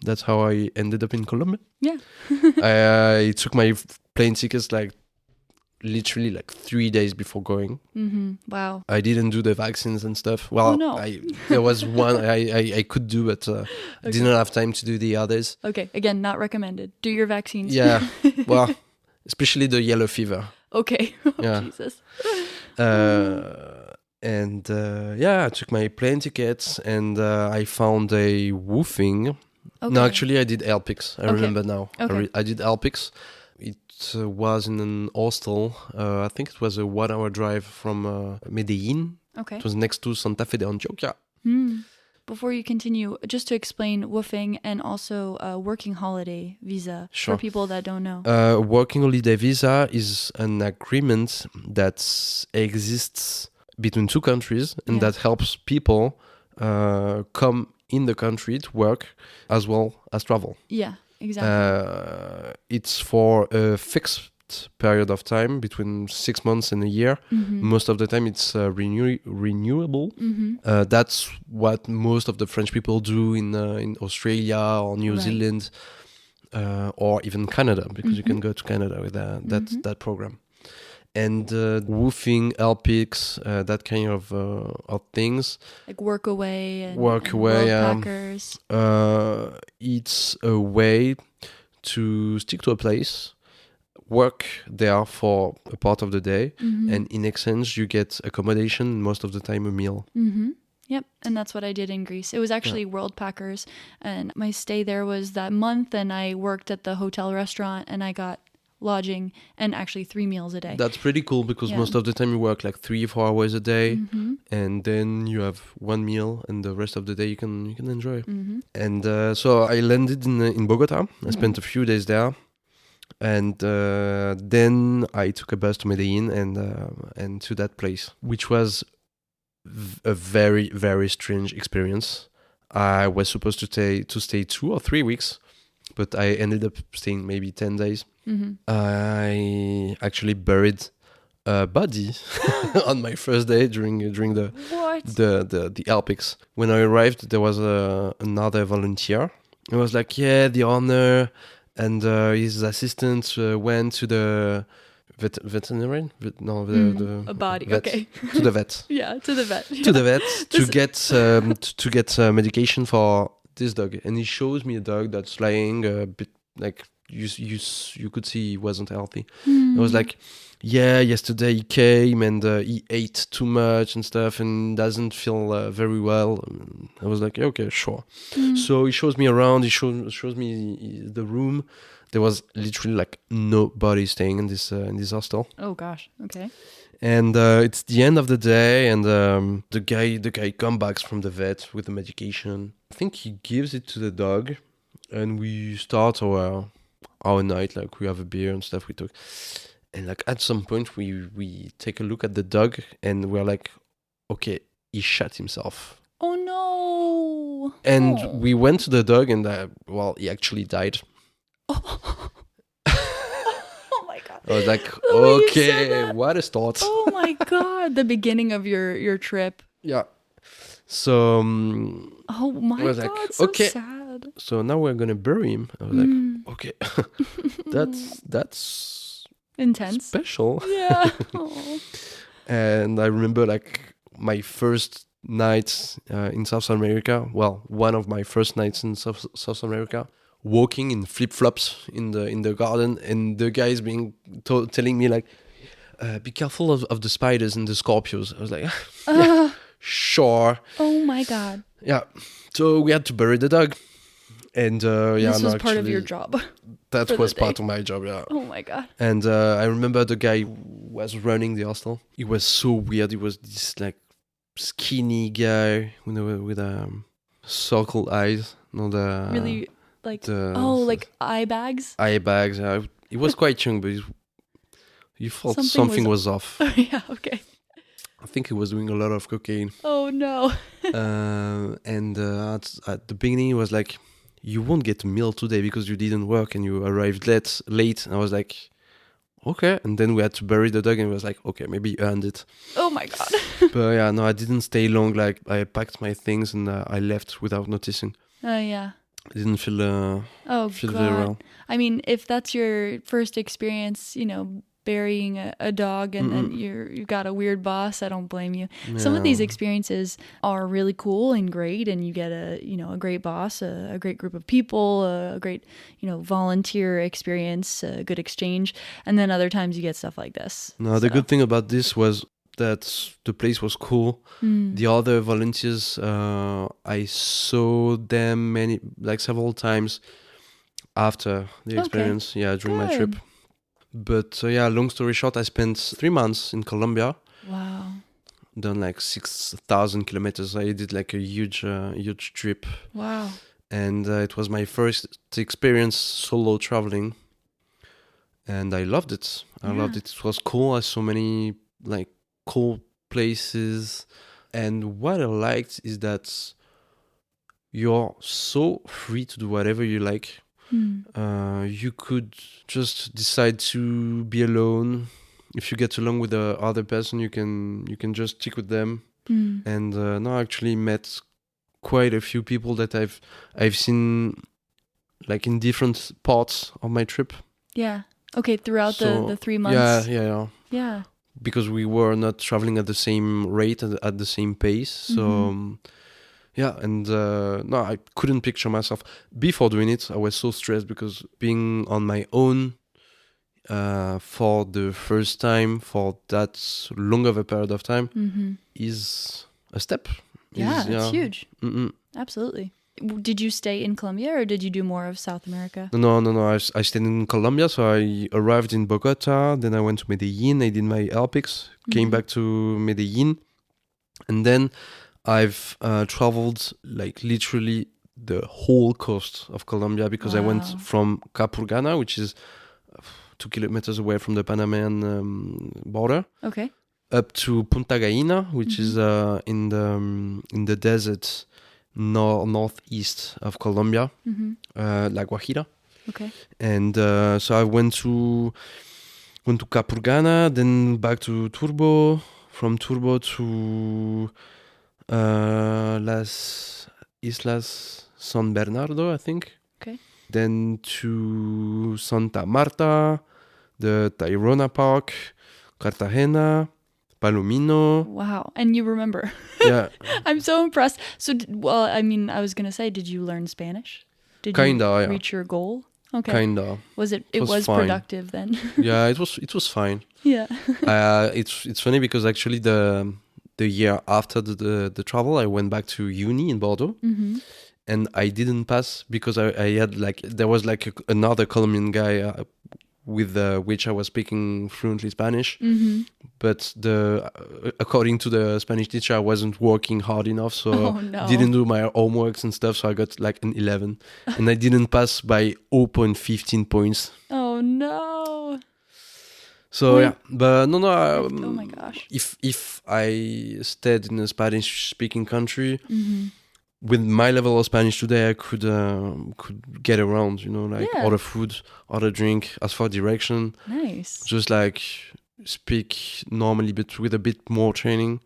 That's how I ended up in Colombia. Yeah. I took my plane tickets literally 3 days before going. Wow. I didn't do the vaccines and stuff. Well, there was one I could do, but didn't have time to do the others. Okay, again, not recommended. Do your vaccines. Yeah, well, especially the yellow fever. Okay. Oh, Jesus. I took my plane tickets and I found a woofing. Okay. No, actually, I did LPIX. I remember now. Okay. I did LPIX. It was in an hostel. I think it was a 1 hour drive from Medellin. Okay. It was next to Santa Fe de Antioquia. Before you continue, just to explain woofing and also working holiday visa for people that don't know. Working holiday visa is an agreement that exists between two countries and that helps people come in the country to work as well as travel. Yeah, exactly. It's for a fixed period of time, between 6 months and a year. Most of the time it's renewable. That's what most of the French people do in Australia or New Zealand, or even Canada, because you can go to Canada with that program. And woofing, LPICs, that kind of things. Like work away and Worldpackers. Worldpackers. It's a way to stick to a place, work there for a part of the day, and in exchange you get accommodation, most of the time a meal. Yep, and that's what I did in Greece. It was actually Worldpackers, and my stay there was that month, and I worked at the hotel restaurant, and I got lodging and actually 3 meals a day. That's pretty cool, because most of the time you work like 3-4 hours a day, and then you have 1 meal, and the rest of the day you can enjoy. And so I landed in Bogota. I spent a few days there, and then I took a bus to Medellin and to that place, which was a very, very strange experience. I was supposed to stay 2 or 3 weeks, but I ended up staying maybe 10 days. I actually buried a body on my first day during the Alpics. When I arrived, there was another volunteer. It was like, the owner and his assistant went to the veterinarian? A body, vet, okay. To the vet. Yeah, to the vet. To the vet to get medication for this dog. And he shows me a dog that's lying a bit like you could see he wasn't healthy. I was like, yesterday he came and he ate too much and stuff and doesn't feel very well. I was like, okay, sure. So he shows me around. He shows me the room. There was literally like nobody staying in this hostel. Oh gosh, okay. And it's the end of the day, and the guy comes back from the vet with the medication. I think he gives it to the dog, and we start our night, like we have a beer and stuff we talk. And like at some point we take a look at the dog, and we're like, okay, he shot himself. Oh no. And we went to the dog, and he actually died. Oh my god. I was like, okay, what a start. Oh my god, the beginning of your trip. Yeah. So oh my I was god, like, so okay. sad. So now we're gonna bury him. I was like, okay, that's intense, special. Yeah. And I remember like my first night in South America. Well, one of my first nights in South America, walking in flip flops in the garden, and the guys telling me like, be careful of the spiders and the scorpions. I was like, yeah, sure. Oh my god. Yeah. So we had to bury the dog. And this was part of your job. That was part of my job, yeah. Oh my god. And I remember the guy who was running the hostel. He was so weird. He was this like skinny guy with circle eyes. Really like like eye bags. Eye bags. He was quite young, but you thought something was off. Oh, yeah. Okay. I think he was doing a lot of cocaine. Oh no. And at the beginning, he was like, you won't get a meal today because you didn't work and you arrived late. And I was like, okay. And then we had to bury the dog, and it was like, okay, maybe you earned it. Oh my god. But yeah, no, I didn't stay long. Like I packed my things and I left without noticing. Oh yeah. I didn't feel very well. I mean, if that's your first experience, burying a dog and then you got a weird boss, I don't blame you. Yeah. Some of these experiences are really cool and great, and you get a great boss, a great group of people, a great volunteer experience, a good exchange, and then other times you get stuff like this. No, the good thing about this was that the place was cool. The other volunteers, I saw them several times after the experience, during my trip. But long story short, I spent 3 months in Colombia. Wow. Done like 6,000 kilometers. I did like a huge trip. Wow. And it was my first experience solo traveling. And I loved it. I loved it. It was cool. I saw many like cool places. And what I liked is that you're so free to do whatever you like. You could just decide to be alone. If you get along with the other person, you can just stick with them. And no, I actually met quite a few people that I've seen like in different parts of my trip. Yeah. Okay, throughout the 3 months. Yeah. Because we were not traveling at the same rate, at the same pace. So, and no, I couldn't picture myself. Before doing it, I was so stressed because being on my own for the first time, for that long of a period of time, is a step. Yeah, it's huge. Absolutely. Did you stay in Colombia or did you do more of South America? No. I stayed in Colombia, so I arrived in Bogota. Then I went to Medellin. I did my LPIX, came back to Medellin, and then I've traveled like literally the whole coast of Colombia because I went from Capurganá, which is 2 kilometers away from the Panamanian border. Okay. Up to Punta Gallina, which is in the desert northeast of Colombia, La Guajira. Okay. And so I went to Capurganá, then back to Turbo, from Turbo to Las Islas San Bernardo, I think. Okay. Then to Santa Marta, the Tayrona Park, Cartagena, Palomino. Wow. And you remember. Yeah. I'm so impressed. So, I was going to say, did you learn Spanish? Did you reach your goal? Okay. Kinda. Was it was productive then? Yeah, it was fine. Yeah. It's funny because actually the year after the travel, I went back to uni in Bordeaux. And I didn't pass because I had there was another Colombian guy with which I was speaking fluently Spanish, but according to the Spanish teacher, I wasn't working hard enough, so didn't do my homeworks and stuff. So I got like an 11, and I didn't pass by 0.15 points. Oh no! So yeah, but no. Oh my gosh! If I stayed in a Spanish-speaking country. With my level of Spanish today, I could get around, order food, order drink, ask for direction. Nice. Just speak normally, but with a bit more training.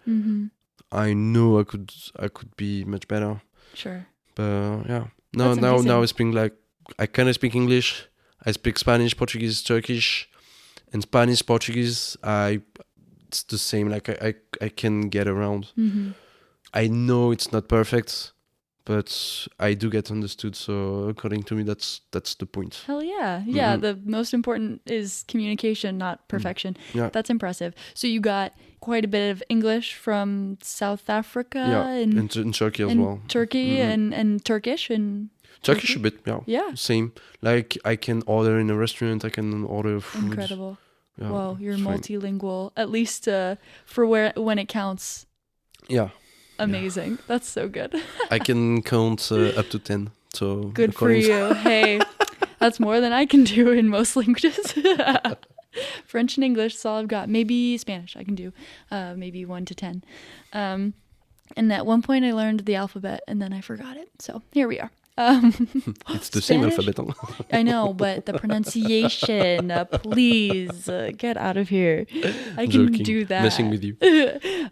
I know I could be much better. Sure. But yeah, now I speak I kind of speak English. I speak Spanish, Portuguese, Turkish, and Spanish, Portuguese. It's the same. I can get around. I know it's not perfect. But I do get understood, so according to me, that's the point. Hell yeah. Yeah, the most important is communication, not perfection. Yeah. That's impressive. So you got quite a bit of English from South Africa. Yeah, and in Turkey as well. Turkey and Turkish. And Turkish a bit, yeah. Yeah. Same. I can order in a restaurant, I can order food. Incredible. Yeah, wow, you're multilingual, at least for when it counts. Yeah. Amazing. Yeah. That's so good. I can count up to 10. So good for you. Hey, that's more than I can do in most languages. French and English is all I've got. Maybe Spanish I can do. Maybe 1 to 10. And at one point I learned the alphabet and then I forgot it. So here we are. It's the same alphabet. I know, but the pronunciation, please get out of here. I can do that. Messing with you.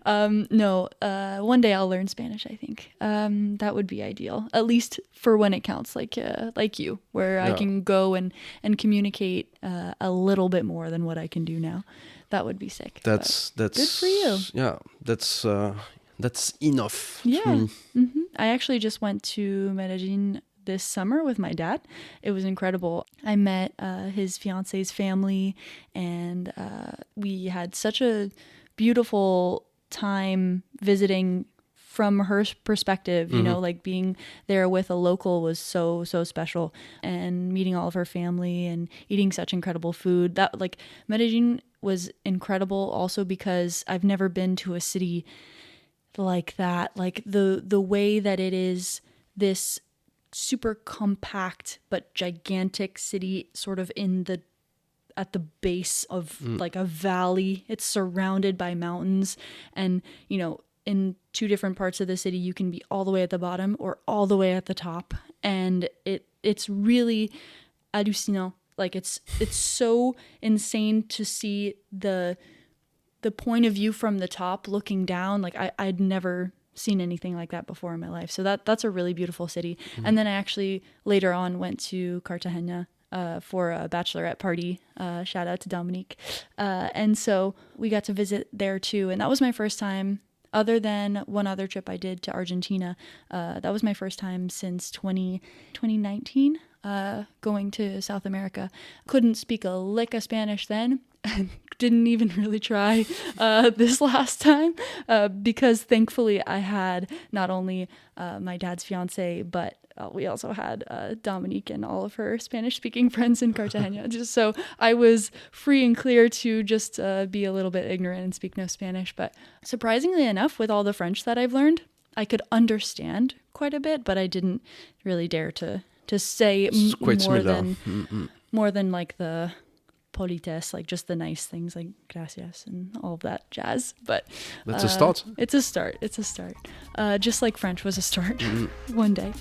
No, one day I'll learn Spanish, I think. That would be ideal, at least for when it counts, like you, where I can go and communicate a little bit more than what I can do now. That would be sick. That's good for you. Yeah, that's enough. Yeah. I actually just went to Medellin this summer with my dad. It was incredible. I met his fiance's family and we had such a beautiful time visiting from her perspective, you know, like being there with a local was so special, and meeting all of her family and eating such incredible food. That Medellin was incredible also because I've never been to a city like that, like the way that it is this super compact but gigantic city sort of at the base of like a valley. It's surrounded by mountains, and in two different parts of the city. You can be all the way at the bottom or all the way at the top. And it's really hallucinant. Like it's so insane to see the point of view from the top looking down. Like I'd never seen anything like that before in my life. So that's a really beautiful city. Mm-hmm. And then I actually later on went to Cartagena for a bachelorette party. Shout out to Dominique. And so we got to visit there too. And that was my first time, other than one other trip I did to Argentina. That was my first time since 2019 going to South America. Couldn't speak a lick of Spanish then. Didn't even really try this last time because thankfully I had not only my dad's fiance, but we also had Dominique and all of her Spanish-speaking friends in Cartagena. Just so I was free and clear to just be a little bit ignorant and speak no Spanish. But surprisingly enough, with all the French that I've learned, I could understand quite a bit, but I didn't really dare to say more than like the politesse, like just the nice things like gracias and all of that jazz. But that's a start. It's a start. Just like French was a start one day.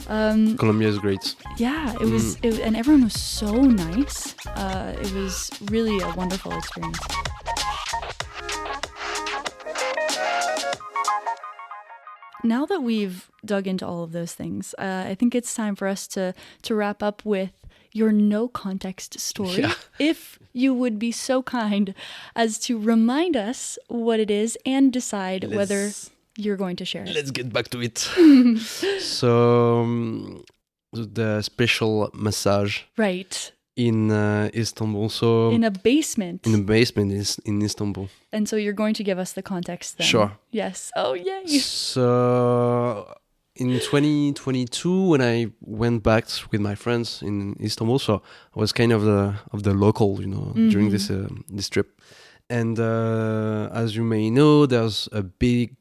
Colombia is great. Yeah, it was, and everyone was so nice. It was really a wonderful experience. Now that we've dug into all of those things, I think it's time for us to wrap up with your no context story. Yeah. If you would be so kind as to remind us what it is and decide whether you're going to share it. Let's get back to it. So the special massage. Right. In Istanbul. So in a basement. In a basement is in Istanbul. And so you're going to give us the context then. Sure. Yes. Oh, yay. So in 2022, when I went back with my friends in Istanbul, so I was kind of the local, during this trip. And as you may know, there's a big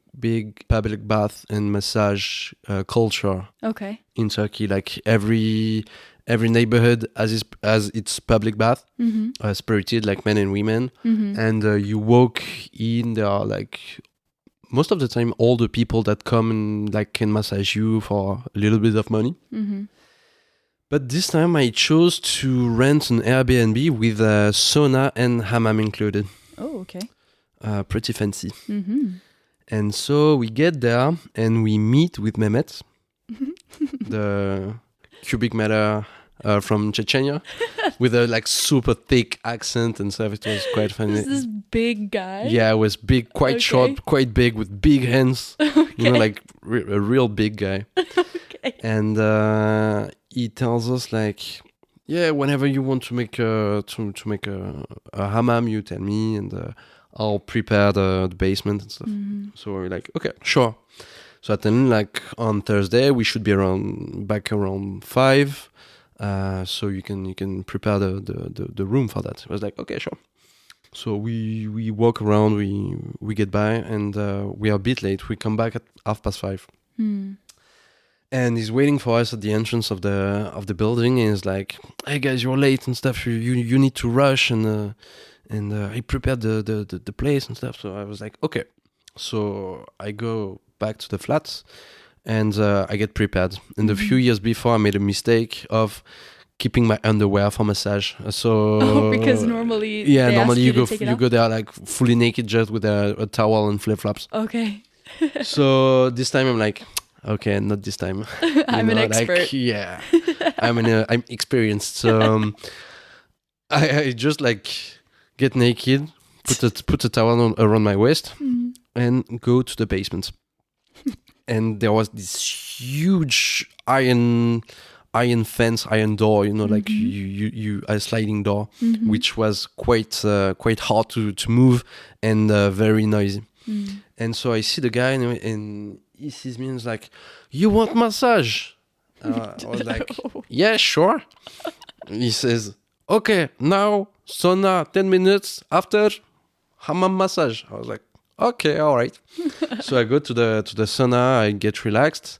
public bath and massage culture. Okay. In Turkey, like every neighborhood has its public bath, spirited, like men and women. Mm-hmm. And you walk in, there are like most of the time all the people that come and like can massage you for a little bit of money. Mm-hmm. But this time I chose to rent an Airbnb with a sauna and hammam included. Oh, okay. Pretty fancy. Mm-hmm. And so we get there and we meet with Mehmet, the cubic meter from Chechnya, with a like super thick accent and stuff. It was quite funny. Is this big guy? Yeah, it was big, quite short, quite big, with big hands. Okay. Like a real big guy. Okay. And he tells us like, yeah, whenever you want to make a hammam, you tell me, and I'll prepare the basement and stuff. Mm-hmm. So we're like, okay, sure. So then, like on Thursday, we should be back around 5. So you can prepare the room for that. I was like, okay, sure. So we walk around, we get by, and we are a bit late. We come back at 5:30. And he's waiting for us at the entrance of the building, and he's like, "Hey guys, you're late and stuff. You need to rush." And he prepared the place and stuff. So I was like, okay. So I go back to the flats. And I get prepared. And a few years before, I made a mistake of keeping my underwear for massage. So because normally, you go there like fully naked, just with a towel and flip flops. Okay. So this time I'm like, okay, not this time. I'm an expert. Like, yeah, I'm experienced. So I just like get naked, put a towel around my waist, and go to the basement. And there was this huge iron fence, iron door, like you a sliding door, which was quite hard to move and very noisy. And so I see the guy and he sees me and is like, "You want massage?" I was like, "Yeah, sure." He says, "Okay, now sauna 10 minutes after hammam massage." I was like, okay, all right. So I go to the sauna, I get relaxed.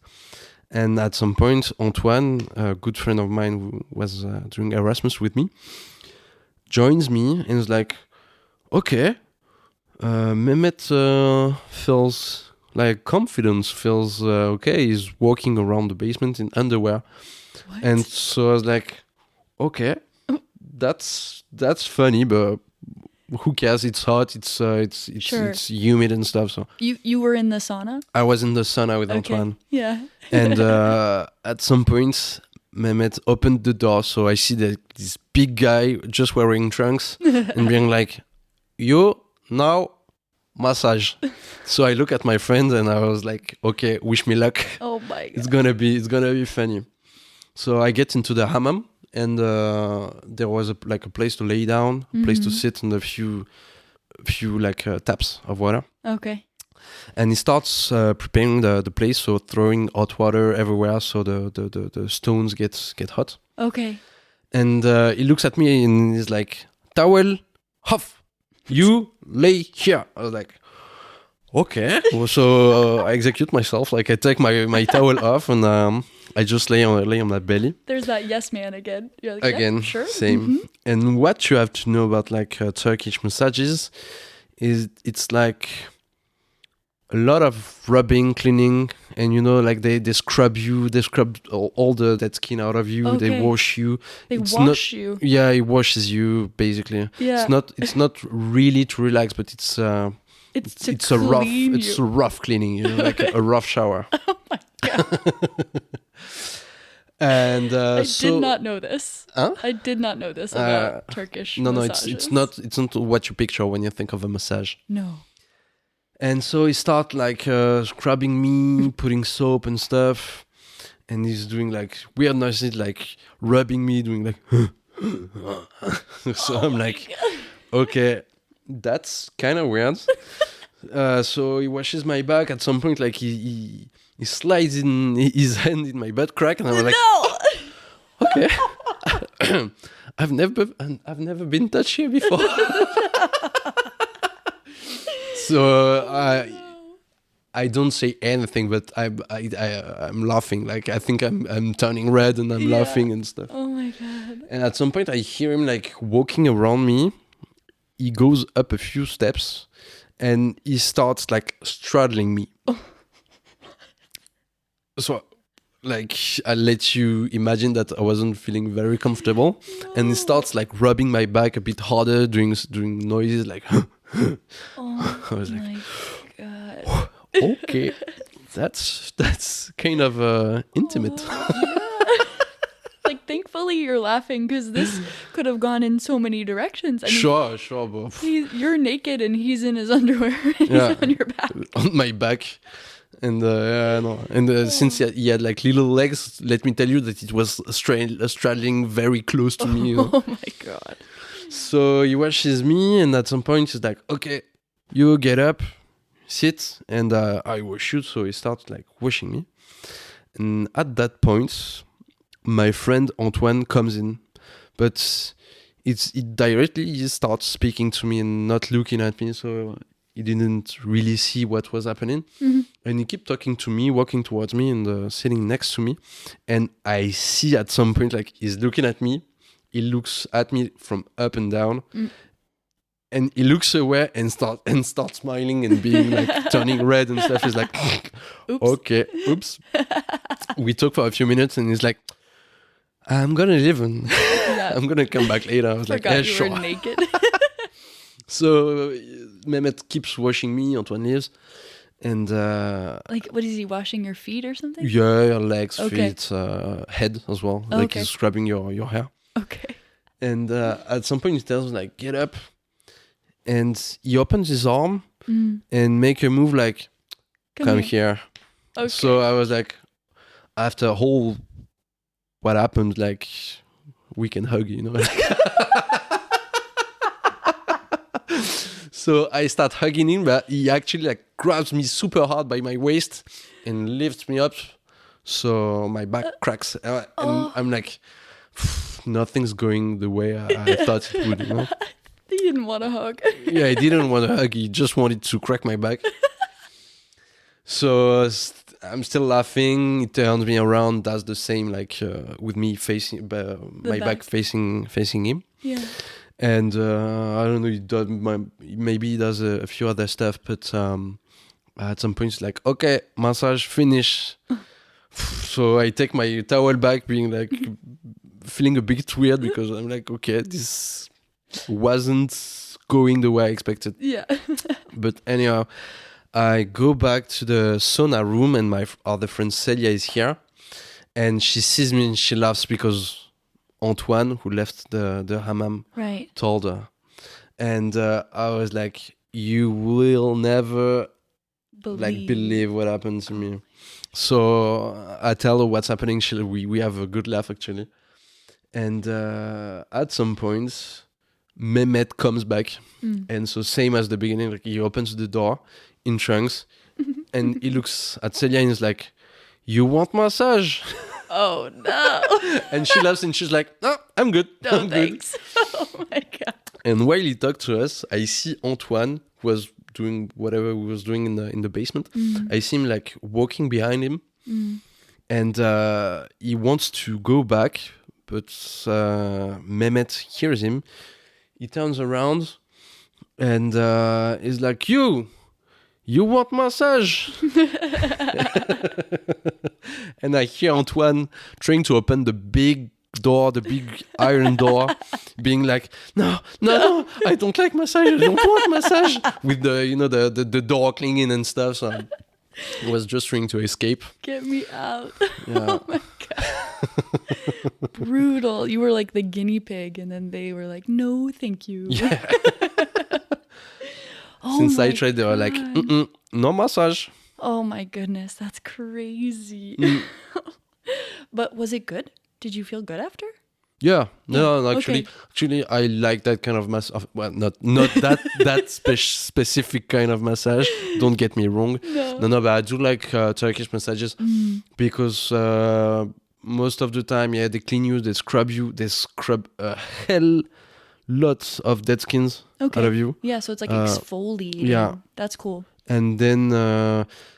And at some point, Antoine, a good friend of mine who was doing Erasmus with me, joins me and is like, okay, Mehmet feels like confidence, feels okay. He's walking around the basement in underwear. What? And so I was like, okay, that's funny, but who cares? It's hot. Sure. It's humid and stuff. So You were in the sauna? I was in the sauna with Antoine, Yeah. and at some point, Mehmet opened the door. So I see that this big guy just wearing trunks and being like, "Yo, now massage." So I look at my friend and I was like, "Okay, wish me luck. Oh my god. It's gonna be funny." So I get into the hammam, and there was a place to lay down, a place to sit, and a few taps of water. Okay. And he starts preparing the place, so throwing hot water everywhere, so the stones get hot. Okay. And he looks at me and he's like, "Towel, huff, you lay here." I was like, okay. So I execute myself. Like I take my towel off and I just lay on my belly. There's that yes man again. You're like, Again, yeah, sure. same. And what you have to know about Turkish massages is it's like a lot of rubbing, cleaning, and they scrub you, they scrub all the dead skin out of you. Okay. They wash you. They It's wash you. Yeah, it washes you basically. Yeah. It's not really to relax, but it's a rough cleaning, like a rough shower. Oh my god. And I did not know this. Huh? I did not know this about Turkish massages. it's not what you picture when you think of a massage. No. And so he start scrubbing me, putting soap and stuff, and he's doing weird noises, rubbing me, doing so I'm like, okay, that's kind of weird. So he washes my back. At some point, he slides in his hand in my butt crack, and I was like, no. Okay, I've never been touched here before. So I don't say anything, but I'm laughing. I think I'm turning red and I'm laughing and stuff. Oh my god. And at some point I hear him walking around me. He goes up a few steps and he starts straddling me. Oh. So I let you imagine that I wasn't feeling very comfortable. No. And he starts rubbing my back a bit harder, doing noises like oh I was my god. Okay, that's kind of intimate. Oh, yeah. Thankfully you're laughing because this could have gone in so many directions. I mean, sure, but you're naked and he's in his underwear and he's on your back. On my back. And since he had little legs, let me tell you that it was straddling very close to me. Oh my god. So he washes me, and at some point he's like, okay, you get up, sit, and I wash you. So he starts washing me. And at that point, my friend Antoine comes in, but it directly starts speaking to me and not looking at me. So he didn't really see what was happening. Mm-hmm. And he kept talking to me, walking towards me and sitting next to me. And I see at some point, he's looking at me. He looks at me from up and down. Mm. And he looks away and starts smiling and being turning red and stuff. He's like, oops. Okay, oops. We talk for a few minutes and he's like, I'm going to leave and I'm going to come back later. I was like, yeah, sure. Were naked. So Mehmet keeps washing me, Antoine leaves. And what is he washing your feet or something? Yeah, legs, feet, head as well. Okay. He's scrubbing your hair. Okay. And at some point he tells me get up. And he opens his arm and make a move come here. Okay. So I was like, after what happened, we can hug, So I start hugging him, but he actually grabs me super hard by my waist and lifts me up. So my back cracks. And I'm like, nothing's going the way I thought it would, He didn't want to hug. Yeah, he didn't want to hug. He just wanted to crack my back. So I'm still laughing. He turns me around, does the same, with me facing my back facing him. Yeah. And I don't know. Maybe he does a few other stuff, but at some point, it's like, okay, massage, finish. So I take my towel back, being like, feeling a bit weird because I'm like, okay, this wasn't going the way I expected. Yeah. But anyhow, I go back to the sauna room and my other friend Celia is here. And she sees me and she laughs because Antoine, who left the hammam, Right. told her. And I was like, you will never believe what happened to me. So I tell her what's happening. We have a good laugh, actually. And at some point, Mehmet comes back. And so same as the beginning, like he opens the door in trunks and he looks at Celia and he's like, you want massage? Oh, no. And she laughs and she's like, no, I'm good. No, I'm thanks. good. Oh, my God. And while he talked to us, I see Antoine, who was doing whatever he was doing in the basement. I see him like walking behind him. And he wants to go back, but Mehmet hears him. He turns around and is like, you want massage? And I hear Antoine trying to open the big door, the big iron door, being like, no, I don't like massage, I don't want massage, with the door clinging and stuff. So I was just trying to escape. Get me out. Yeah. Oh my God. Brutal. You were like the guinea pig and then they were like, no, thank you. Yeah. Oh Since I tried, they were like, no massage. Oh my goodness, that's crazy. But was it good? Did you feel good after? Yeah, no, okay. actually, I like that kind of massage. Well, not that specific kind of massage. Don't get me wrong. No, but I do like Turkish massages because most of the time, yeah, they clean you, they scrub a hell lot of dead skins out of you. Yeah, so it's like exfoliating. Yeah, that's cool. And then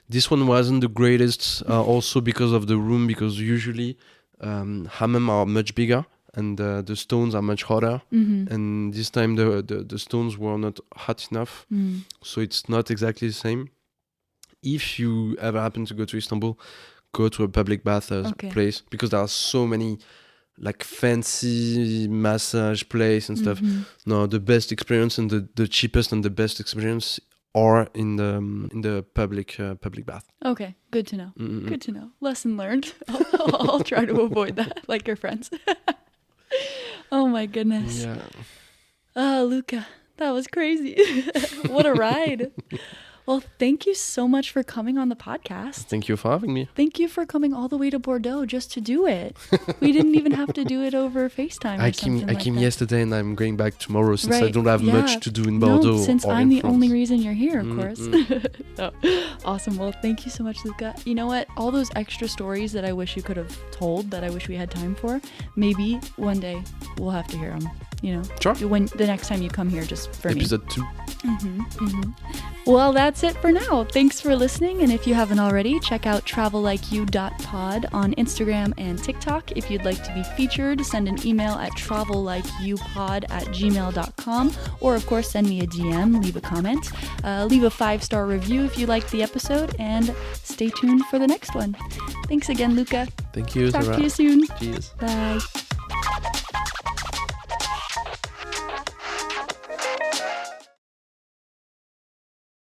this one wasn't the greatest, also because of the room, because usually hammam are much bigger and the stones are much hotter. And this time the stones were not hot enough, so it's not exactly the same. If you ever happen to go to Istanbul, go to a public bath place, because there are so many like fancy massage place and stuff. No, the best experience and the cheapest and the best experience are in the public bath. Okay, good to know. Good to know. Lesson learned. I'll try to avoid that, like your friends. Oh my goodness. Yeah. Oh, Luca, that was crazy. What a ride. Well, thank you so much for coming on the podcast. Thank you for having me. Thank you for coming all the way to Bordeaux just to do it. We didn't even have to do it over FaceTime or something I came that. yesterday and I'm going back tomorrow since I Right, don't have much to do in Bordeaux. No, since or I'm in the France. only reason you're here, of course. So, awesome. Well, thank you so much, Luca. You know what? All those extra stories that I wish you could have told, that I wish we had time for, maybe one day we'll have to hear them. You know, sure. When the next time you come here, just for Episode 2. Well, that's it for now. Thanks for listening, and if you haven't already, check out travellikeyou.pod on Instagram and TikTok. If you'd like to be featured, send an email at travellikeyupod@gmail.com, or of course send me a DM, leave a comment, leave a 5-star review if you liked the episode, and stay tuned for the next one. Thanks again, Luca. Thank you, Talk Sarah. to you soon. Cheers. Bye.